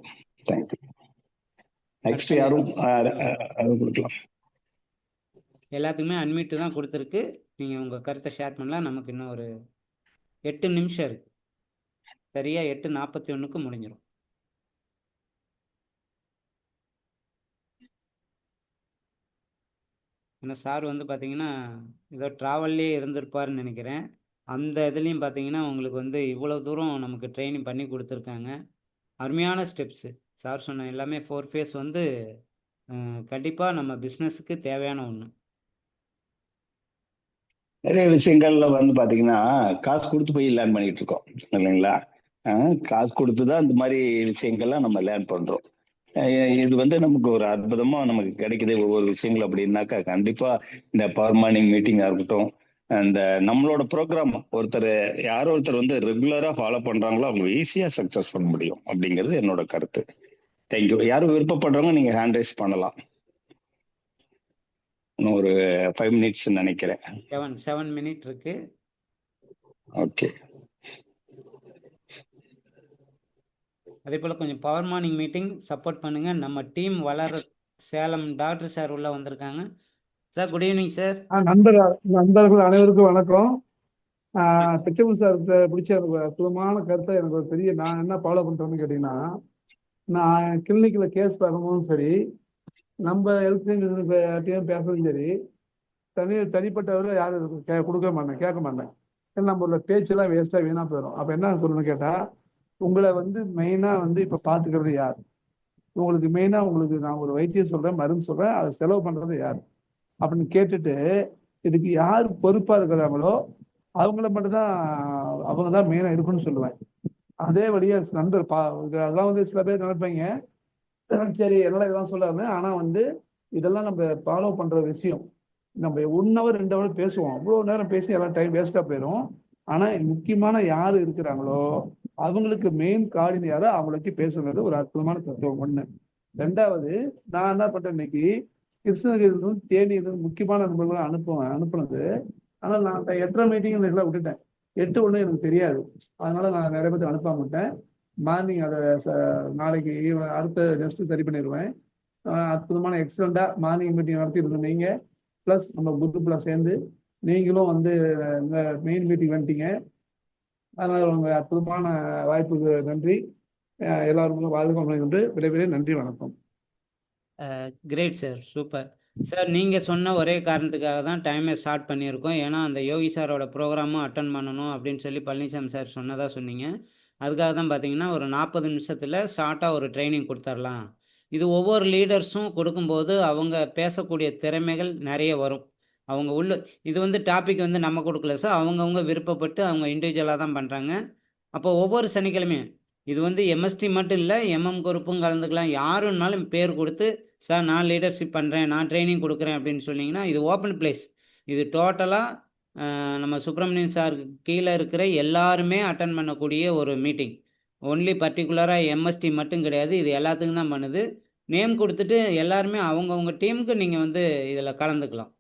தேங்க்யூ. நெக்ஸ்ட் அடுத்த யாரும் கொடுக்கலாம். எல்லாத்துக்குமே அன்மியூட் தான் கொடுத்துருக்கு. நீங்கள் உங்கள் கருத்தை ஷேர் பண்ணலாம். நமக்கு இன்னும் ஒரு 8 நிமிஷம் இருக்கு. சரியா 8:41க்கு முடிஞ்சிடும். ஏன்னா சார் வந்து பார்த்தீங்கன்னா ஏதோ ட்ராவல்லே இருந்திருப்பாருன்னு நினைக்கிறேன். அந்த இதுலேயும் பார்த்தீங்கன்னா உங்களுக்கு வந்து இவ்வளோ தூரம் நமக்கு ட்ரைனிங் பண்ணி கொடுத்துருக்காங்க. அருமையான ஸ்டெப்ஸு. சார் சொன்ன எல்லாமே 4 ஃபேஸ் வந்து கண்டிப்பாக நம்ம பிஸ்னஸுக்கு தேவையான ஒன்று. நிறைய விஷயங்கள்ல வந்து பாத்தீங்கன்னா காசு கொடுத்து போய் லேர்ன் பண்ணிட்டு இருக்கோம் இல்லைங்களா? காசு கொடுத்து தான் இந்த மாதிரி விஷயங்கள்லாம் நம்ம லேர்ன் பண்றோம். இது வந்து நமக்கு ஒரு அற்புதமா நமக்கு கிடைக்குது ஒவ்வொரு விஷயங்கள் அப்படின்னாக்கா கண்டிப்பா இந்த பவர் மார்னிங் மீட்டிங்கா இருக்கட்டும், அந்த நம்மளோட ப்ரோக்ராம் யாரோ ஒருத்தர் வந்து ரெகுலரா ஃபாலோ பண்றாங்களோ அவங்க ஈஸியா சக்சஸ் பண்ண முடியும் அப்படிங்கிறது என்னோட கருத்து. தேங்க்யூ. யாரும் விருப்பப்படுறவங்க நீங்க ஹேண்ட் ரைஸ் பண்ணலாம். இன்னும் ஒரு 5 மினிட்ஸ் நினைக்கிறேன். 7 மினிட் இருக்கு. ஓகே. அதே போல் கொஞ்சம் பவர் மார்னிங் மீட்டிங் சப்போர்ட் பண்ணுங்க. நம்ம டீம் வளர. சேலம் டாக்டர் சார் உள்ள வந்திருக்காங்க. Sir good evening sir. நண்பர்கள் அனைவருக்கும் வணக்கம். பிச்சமன் சார் பிடிச்ச எனக்கு அற்புதமான கருத்தை எனக்கு ஒரு பெரிய நான் என்ன ஃபாலோ பண்றேன்னு கேட்டீங்கன்னா, நான் கிளினிக்ல கேஸ் பார்க்கும்போதும் சரி, நம்ம ஹெல்த் பேசுறதும் சரி, தனிப்பட்டவரை யாரும் கொடுக்க மாட்டேன், கேட்க மாட்டேன். ஏன்னா நம்மளோட பேச்செல்லாம் வீணா போயிடும். அப்ப என்ன சொல்லணும்னு கேட்டா, உங்களை வந்து மெயினா வந்து இப்ப பாத்துக்கிறது யார்? உங்களுக்கு மெயினா நான் ஒரு வைத்தியம் சொல்றேன், மருந்து சொல்றேன், அதை செலவு பண்றது யார் அப்படின்னு கேட்டுட்டு, இதுக்கு யார் பொறுப்பா இருக்கிறாங்களோ அவங்கள மட்டும்தான் அவங்க தான் மெயினா இருக்குன்னு சொல்லுவேன். அதே வழியா நண்பர் அதெல்லாம் வந்து சில பேர் நினைப்பாங்க, சரி எல்லாம் இதெல்லாம் சொல்லாம, ஆனா வந்து இதெல்லாம் நம்ம ஃபாலோ பண்ற விஷயம். நம்ம 1 hour 2 hour பேசுவோம், அவ்வளவு நேரம் பேசி எல்லாம் டைம் வேஸ்டா போயிடும். ஆனா முக்கியமான யாரு இருக்கிறாங்களோ அவங்களுக்கு மெயின் கார்டின் யாரோ அவங்கள வச்சு பேசுறது ஒரு அற்புதமான தத்துவம். 1. 2வது, நான் என்ன பண்றேன், இன்னைக்கு கிருஷ்ணகிரியிலிருந்து தேனியிலிருந்து முக்கியமான நண்பர்களை அனுப்புனது. ஆனா நான் 8:30 மீட்டிங் எல்லாம் விட்டுட்டேன். 8 எனக்கு தெரியாது, அதனால நான் நிறைய பேர் அனுப்பாம விட்டேன். மார்னிங் அதை நாளைக்கு அடுத்த நெக்ஸ்ட் சரி பண்ணிடுவேன். அற்புதமான எக்ஸலண்டா மார்னிங் மீட்டிங் நடத்திட்டு நீங்க பிளஸ் நம்ம குரூப்ல சேர்ந்து நீங்களும் வந்து மெயின் மீட்டிங் வந்துட்டீங்க. அதனால உங்க அற்புதமான வாய்ப்புக்கு நன்றி. எல்லாருக்கும் வாழ்க்கை என்று விடைபெறுகிறேன். நன்றி, வணக்கம். Great sir, super sir. நீங்கள் சொன்ன ஒரே காரணத்துக்காக தான் டைமை ஸ்டார்ட் பண்ணியிருக்கோம். ஏன்னா அந்த யோகி சாரோட ப்ரோக்ராமும் அட்டன் பண்ணணும் அப்படின்னு சொல்லி பழனிசாமி சார் சொன்னதாக சொன்னீங்க. அதுக்காக தான் பார்த்தீங்கன்னா ஒரு 40 நிமிஷத்தில் ஷார்ட்டாக ஒரு ட்ரைனிங் கொடுத்துர்லாம். இது ஒவ்வொரு லீடர்ஸும் கொடுக்கும்போது அவங்க பேசக்கூடிய திறமைகள் நிறைய வரும். அவங்க இது வந்து டாபிக் வந்து நம்ம கொடுக்கல சார், அவங்கவுங்க விருப்பப்பட்டு அவங்க இண்டிவிஜுவலாக தான் பண்ணுறாங்க. அப்போ ஒவ்வொரு சனிக்கிழமையும் இது வந்து எம்எஸ்டி மட்டும் இல்லை, எம்எம் குரூப்பும் கலந்துக்கலாம். யாருன்னாலும் பேர் கொடுத்து, சார் நான் லீடர்ஷிப் பண்ணுறேன், நான் ட்ரைனிங் கொடுக்குறேன் அப்படின்னு சொன்னீங்கன்னா இது ஓப்பன் பிளேஸ். இது டோட்டலாக நம்ம சுப்பிரமணியன் சாருக்கு கீழே இருக்கிற எல்லாருமே அட்டன் பண்ணக்கூடிய ஒரு மீட்டிங். ஒன்லி பர்டிகுலராக எம்எஸ்டி மட்டும் கிடையாது, இது எல்லாத்துக்கும் தான் பண்ணுது. நேம் கொடுத்துட்டு எல்லாருமே அவங்கவுங்க டீமுக்கு நீங்கள் வந்து இதில் கலந்துக்கலாம்.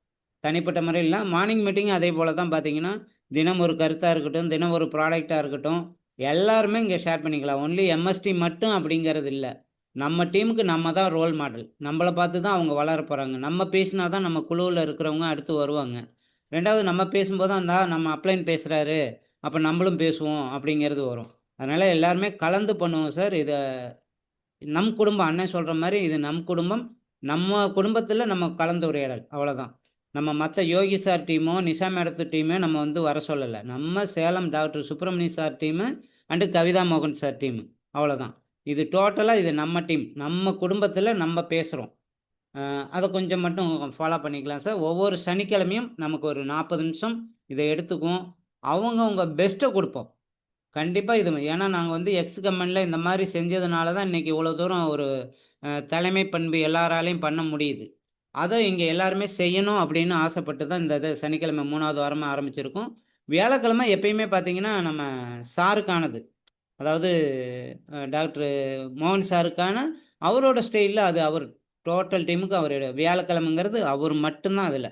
தனிப்பட்ட முறையில் மார்னிங் மீட்டிங் அதே போல் தான். பார்த்தீங்கன்னா தினம் ஒரு கருத்தாக இருக்கட்டும், தினம் ஒரு ப்ராடக்டாக இருக்கட்டும், எல்லாருமே இங்கே ஷேர் பண்ணிக்கலாம். ஒன்லி எம்எஸ்டி மட்டும் அப்படிங்கிறது இல்லை. நம்ம டீமுக்கு நம்ம தான் ரோல் மாடல். நம்மளை பார்த்து தான் அவங்க வளர போகிறாங்க. நம்ம பேசினா தான் நம்ம குழுவில் இருக்கிறவங்க அடுத்து வருவாங்க. 2வது, நம்ம பேசும்போது அந்த நம்ம அப்ளைன் பேசுகிறாரு, அப்போ நம்மளும் பேசுவோம் அப்படிங்கிறது வரும். அதனால் எல்லாருமே கலந்து பண்ணுவோம் சார். இதை நம் குடும்பம், அண்ணன் சொல்கிற மாதிரி இது நம் குடும்பம். நம்ம குடும்பத்தில் நம்ம கலந்து உரையாடல், அவ்வளோதான். நம்ம மற்ற யோகி சார் டீமோ நிஷா மேடத்து டீமே நம்ம வந்து வர சொல்லலை. நம்ம Salem doctor Subramania sir team and Kavitha மோகன் சார் டீமு, அவ்வளோதான். இது டோட்டலாக இது நம்ம டீம், நம்ம குடும்பத்தில் நம்ம பேசுகிறோம். அதை கொஞ்சம் மட்டும் ஃபாலோ பண்ணிக்கலாம் சார். ஒவ்வொரு சனிக்கிழமையும் நமக்கு ஒரு 40 நிமிஷம் இதை எடுத்துக்குவோம். அவங்கவுங்க பெஸ்ட்டை கொடுப்போம் கண்டிப்பாக. இது ஏன்னா நாங்கள் வந்து எக்ஸ் கம்பெனியில் இந்த மாதிரி செஞ்சதுனால தான் இன்றைக்கி இவ்வளோ தூரம் ஒரு தலைமை பண்பு எல்லாராலையும் பண்ண முடியுது. அதை இங்கே எல்லாருமே செய்யணும் அப்படின்னு ஆசைப்பட்டு தான் இந்த சனிக்கிழமை 3வது வாரமாக ஆரம்பிச்சிருக்கோம். வியாழக்கிழமை எப்பயுமே பார்த்தீங்கன்னா நம்ம சாருக்கானது, அதாவது டாக்டர் மோகன் சாருக்கான அவரோட ஸ்டைலில், அது அவர் டோட்டல் டீமுக்கு அவரோட வியாழக்கிழமைங்கிறது அவர் மட்டும்தான் அதில்.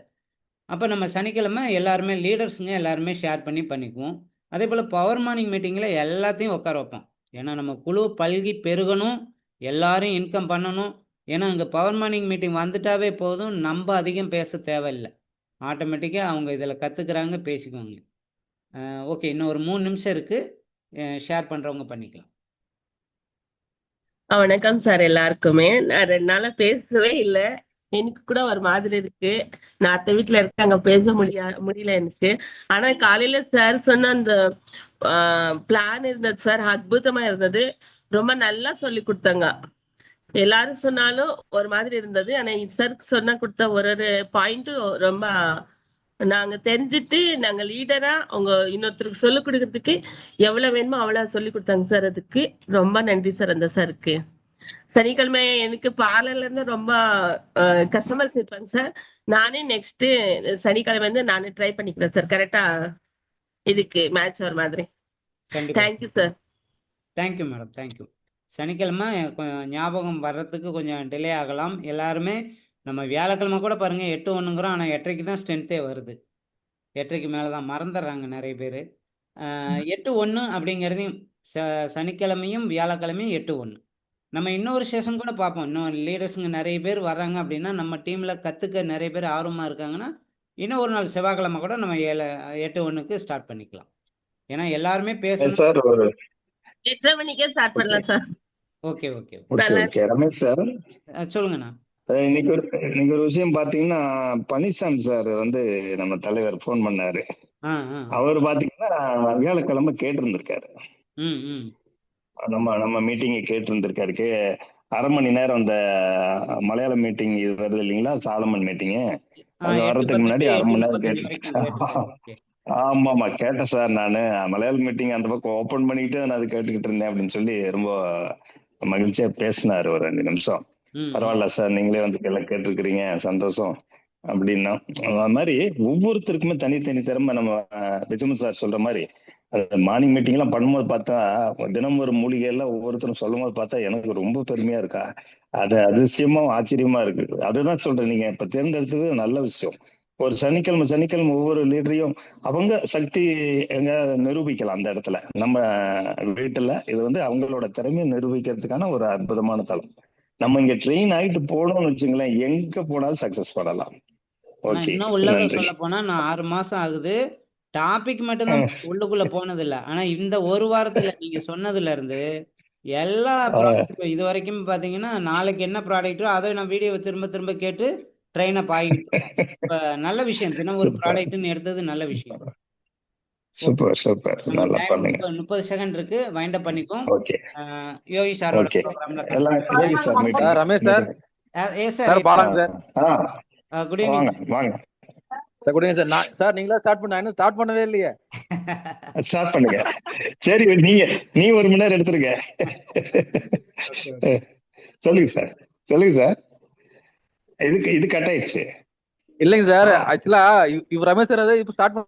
அப்போ நம்ம சனிக்கிழமை எல்லாருமே லீடர்ஸுங்க எல்லாருமே ஷேர் பண்ணி பண்ணிக்குவோம். அதே போல் பவர் மார்னிங் மீட்டிங்கில் எல்லாத்தையும் உட்கார வைப்போம். ஏன்னா நம்ம குழு பல்கி பெருகணும், எல்லாரும் இன்கம் பண்ணணும். ஏன்னா அங்கே பவர் மார்னிங் மீட்டிங் வந்துட்டாவே போதும், நம்ம அதிகம் பேச தேவையில்லை. ஆட்டோமேட்டிக்காக அவங்க இதில் கற்றுக்குறாங்க, பேசிக்குவாங்க. ஓகே, இன்னும் ஒரு 3 நிமிஷம் இருக்குது, ஷேர் பண்ணுறவங்க பண்ணிக்கலாம். வணக்கம் சார் எல்லாருக்குமே. நான் 2 நாளா பேசவே இல்லை. எனக்கு கூட ஒரு மாதிரி இருக்கு. நான் அத்தை வீட்டுல இருக்கேன், அங்க பேச முடியல எனக்கு. ஆனா காலையில சார் சொன்ன அந்த பிளான் இருந்தது சார், அற்புதமா இருந்தது. ரொம்ப நல்லா சொல்லி கொடுத்தாங்க. எல்லாரும் சொன்னாலும் ஒரு மாதிரி இருந்தது. ஆனா சார் சொன்ன கொடுத்த ஒரு பாயிண்ட்டும் ரொம்ப நாங்க தெரிஞ்சுட்டு நாங்க லீடரா அவங்க இன்னொருத்தருக்கு சொல்லிக் கொடுக்கறதுக்கு எவ்வளவு வேணுமோ அவ்வளவு சொல்லி கொடுத்தாங்க சார். அதுக்கு ரொம்ப நன்றி சார் அந்த சாருக்கு. சனிக்கிழமை எனக்கு பார்லர்ல இருந்து ரொம்ப கஸ்டமர்ஸ் இருப்பாங்க சார். நானே நெக்ஸ்ட் சனிக்கிழமை வந்து நானே ட்ரை பண்ணிக்கிறேன் சார், கரெக்டா இதுக்கு மேட்ச் வர மாதிரி. Thank you sir. Thank you madam, thank you. சனிக்கிழமை ஞாபகம் வர்றதுக்கு கொஞ்சம் டிலே ஆகலாம். எல்லாருமே நம்ம வியாழக்கிழமை கூட பாருங்கள் 8:01ங்கிறோம், ஆனால் 8:30க்கு தான் ஸ்ட்ரென்த்தே வருது. 8:30க்கு மேலே தான் மறந்துடுறாங்க நிறைய பேர். 8:01 அப்படிங்கிறதையும் சனிக்கிழமையும் வியாழக்கிழமையும் 8:01. நம்ம இன்னொரு செஷன் கூட பார்ப்போம். இன்னும் லீடர்ஸுங்க நிறைய பேர் வர்றாங்க அப்படின்னா, நம்ம டீமில் கற்றுக்க நிறைய பேர் ஆர்வமாக இருக்காங்கன்னா, இன்னும் ஒரு நாள் செவ்வாய்க்கிழமை கூட நம்ம 8:01க்கு ஸ்டார்ட் பண்ணிக்கலாம். ஏன்னா எல்லாருமே பேசணும் சார். ஒரு 8:30 மணிக்கே ஸ்டார்ட் பண்ணலாம் sir. Okay okay okay Ramesh sir, சொல்லுங்கண்ணா. இன்னைக்கு ஒரு விஷயம் பாத்தீங்கன்னா, பழனிசாமி சார் வந்து நம்ம தலைவர் போன் பண்ணாரு. அவர் பாத்தீங்கன்னா வியாழக்கிழமை கேட்டிருந்திருக்காரு, நம்ம மீட்டிங் கேட்டிருந்திருக்காரு. 1/2 மணி நேரம் அந்த மலையாள மீட்டிங் இது வருது இல்லைங்களா, சாலமன் மீட்டிங், அது வர்றதுக்கு முன்னாடி 1/2 மணி நேரம் கேட்டு. ஆமா கேட்டேன் சார். நானு மலையாள மீட்டிங் அந்த பக்கம் ஓபன் பண்ணிட்டு நான் அது கேட்டுக்கிட்டு இருந்தேன் அப்படின்னு சொல்லி ரொம்ப மகிழ்ச்சியா பேசினாரு ஒரு 5 நிமிஷம். பரவாயில்ல சார், நீங்களே வந்து கேட்டிருக்கிறீங்க, சந்தோஷம் அப்படின்னா. அது மாதிரி ஒவ்வொருத்தருக்குமே தனித்தனி திறமை. நம்ம பெச்சமன் சார் சொல்ற மாதிரி மார்னிங் மீட்டிங் எல்லாம் பண்ணும்போது பார்த்தா, தினம் ஒரு மூலிகை எல்லாம் ஒவ்வொருத்தரும் சொல்லும் போது பார்த்தா எனக்கு ரொம்ப பெருமையா இருக்கா. அது அதிசயமா ஆச்சரியமா இருக்கு. அதுதான் சொல்றேன், நீங்க இப்ப தேர்ந்தெடுத்தது நல்ல விஷயம். ஒரு சனிக்கிழமை ஒவ்வொரு லீடரையும் அவங்க சக்தி எங்க நிரூபிக்கலாம். அந்த இடத்துல நம்ம வீட்டுல இது வந்து அவங்களோட திறமையை நிரூபிக்கிறதுக்கான ஒரு அற்புதமான தளம். நம்ம இங்க ட்ரெயின் ஆயிட்டு போனோம்னு வச்சுங்களேன், எங்க போனாலும் சக்சஸ் பண்ணலாம். இன்னும் உள்ளத சொல்ல போனா நான் 6 மாசம் ஆகுது, டாபிக் மட்டும் தான் உள்ளுக்குள்ள போனது இல்ல. ஆனா இந்த ஒரு வாரத்துல நீங்க சொன்னதுல இருந்து எல்லா ப்ராடக்ட் இது வரைக்கும் பாத்தீங்கன்னா, நாளைக்கு என்ன ப்ராடக்ட்டோ அதை நான் வீடியோவை திரும்ப திரும்ப கேட்டு ட்ரெயின் அப் ஆகிட்டு இப்ப நல்ல விஷயம். தினம் ஒரு ப்ராடக்ட்னு எடுத்தது நல்ல விஷயம். சூப்பர் நல்லா பண்ணுங்க. 30 செகண்ட் இருக்கு, வைண்ட் அப் பண்ணிக்கோம். ஓகே யோகி சாரோட ப்ரோகிராம்ல சார். ரமேஷ் சார். சார் பாலாங்க சார். குட் ஈவினிங் வாங்க sir. Good evening sir. Sir நீங்களா ஸ்டார்ட் பண்ண, இன்னும் ஸ்டார்ட் பண்ணவே இல்லையே. ஸ்டார்ட் பண்ணுங்க. சரி, நீ 1 மணி நேரம் எடுத்துருங்க. சொல்லுங்க சார். இது கட் ஆயிடுச்சு இல்லைங்க சார், ஆக்சுவலா இவர் ரமேஷ் சார் இப்ப ஸ்டார்ட்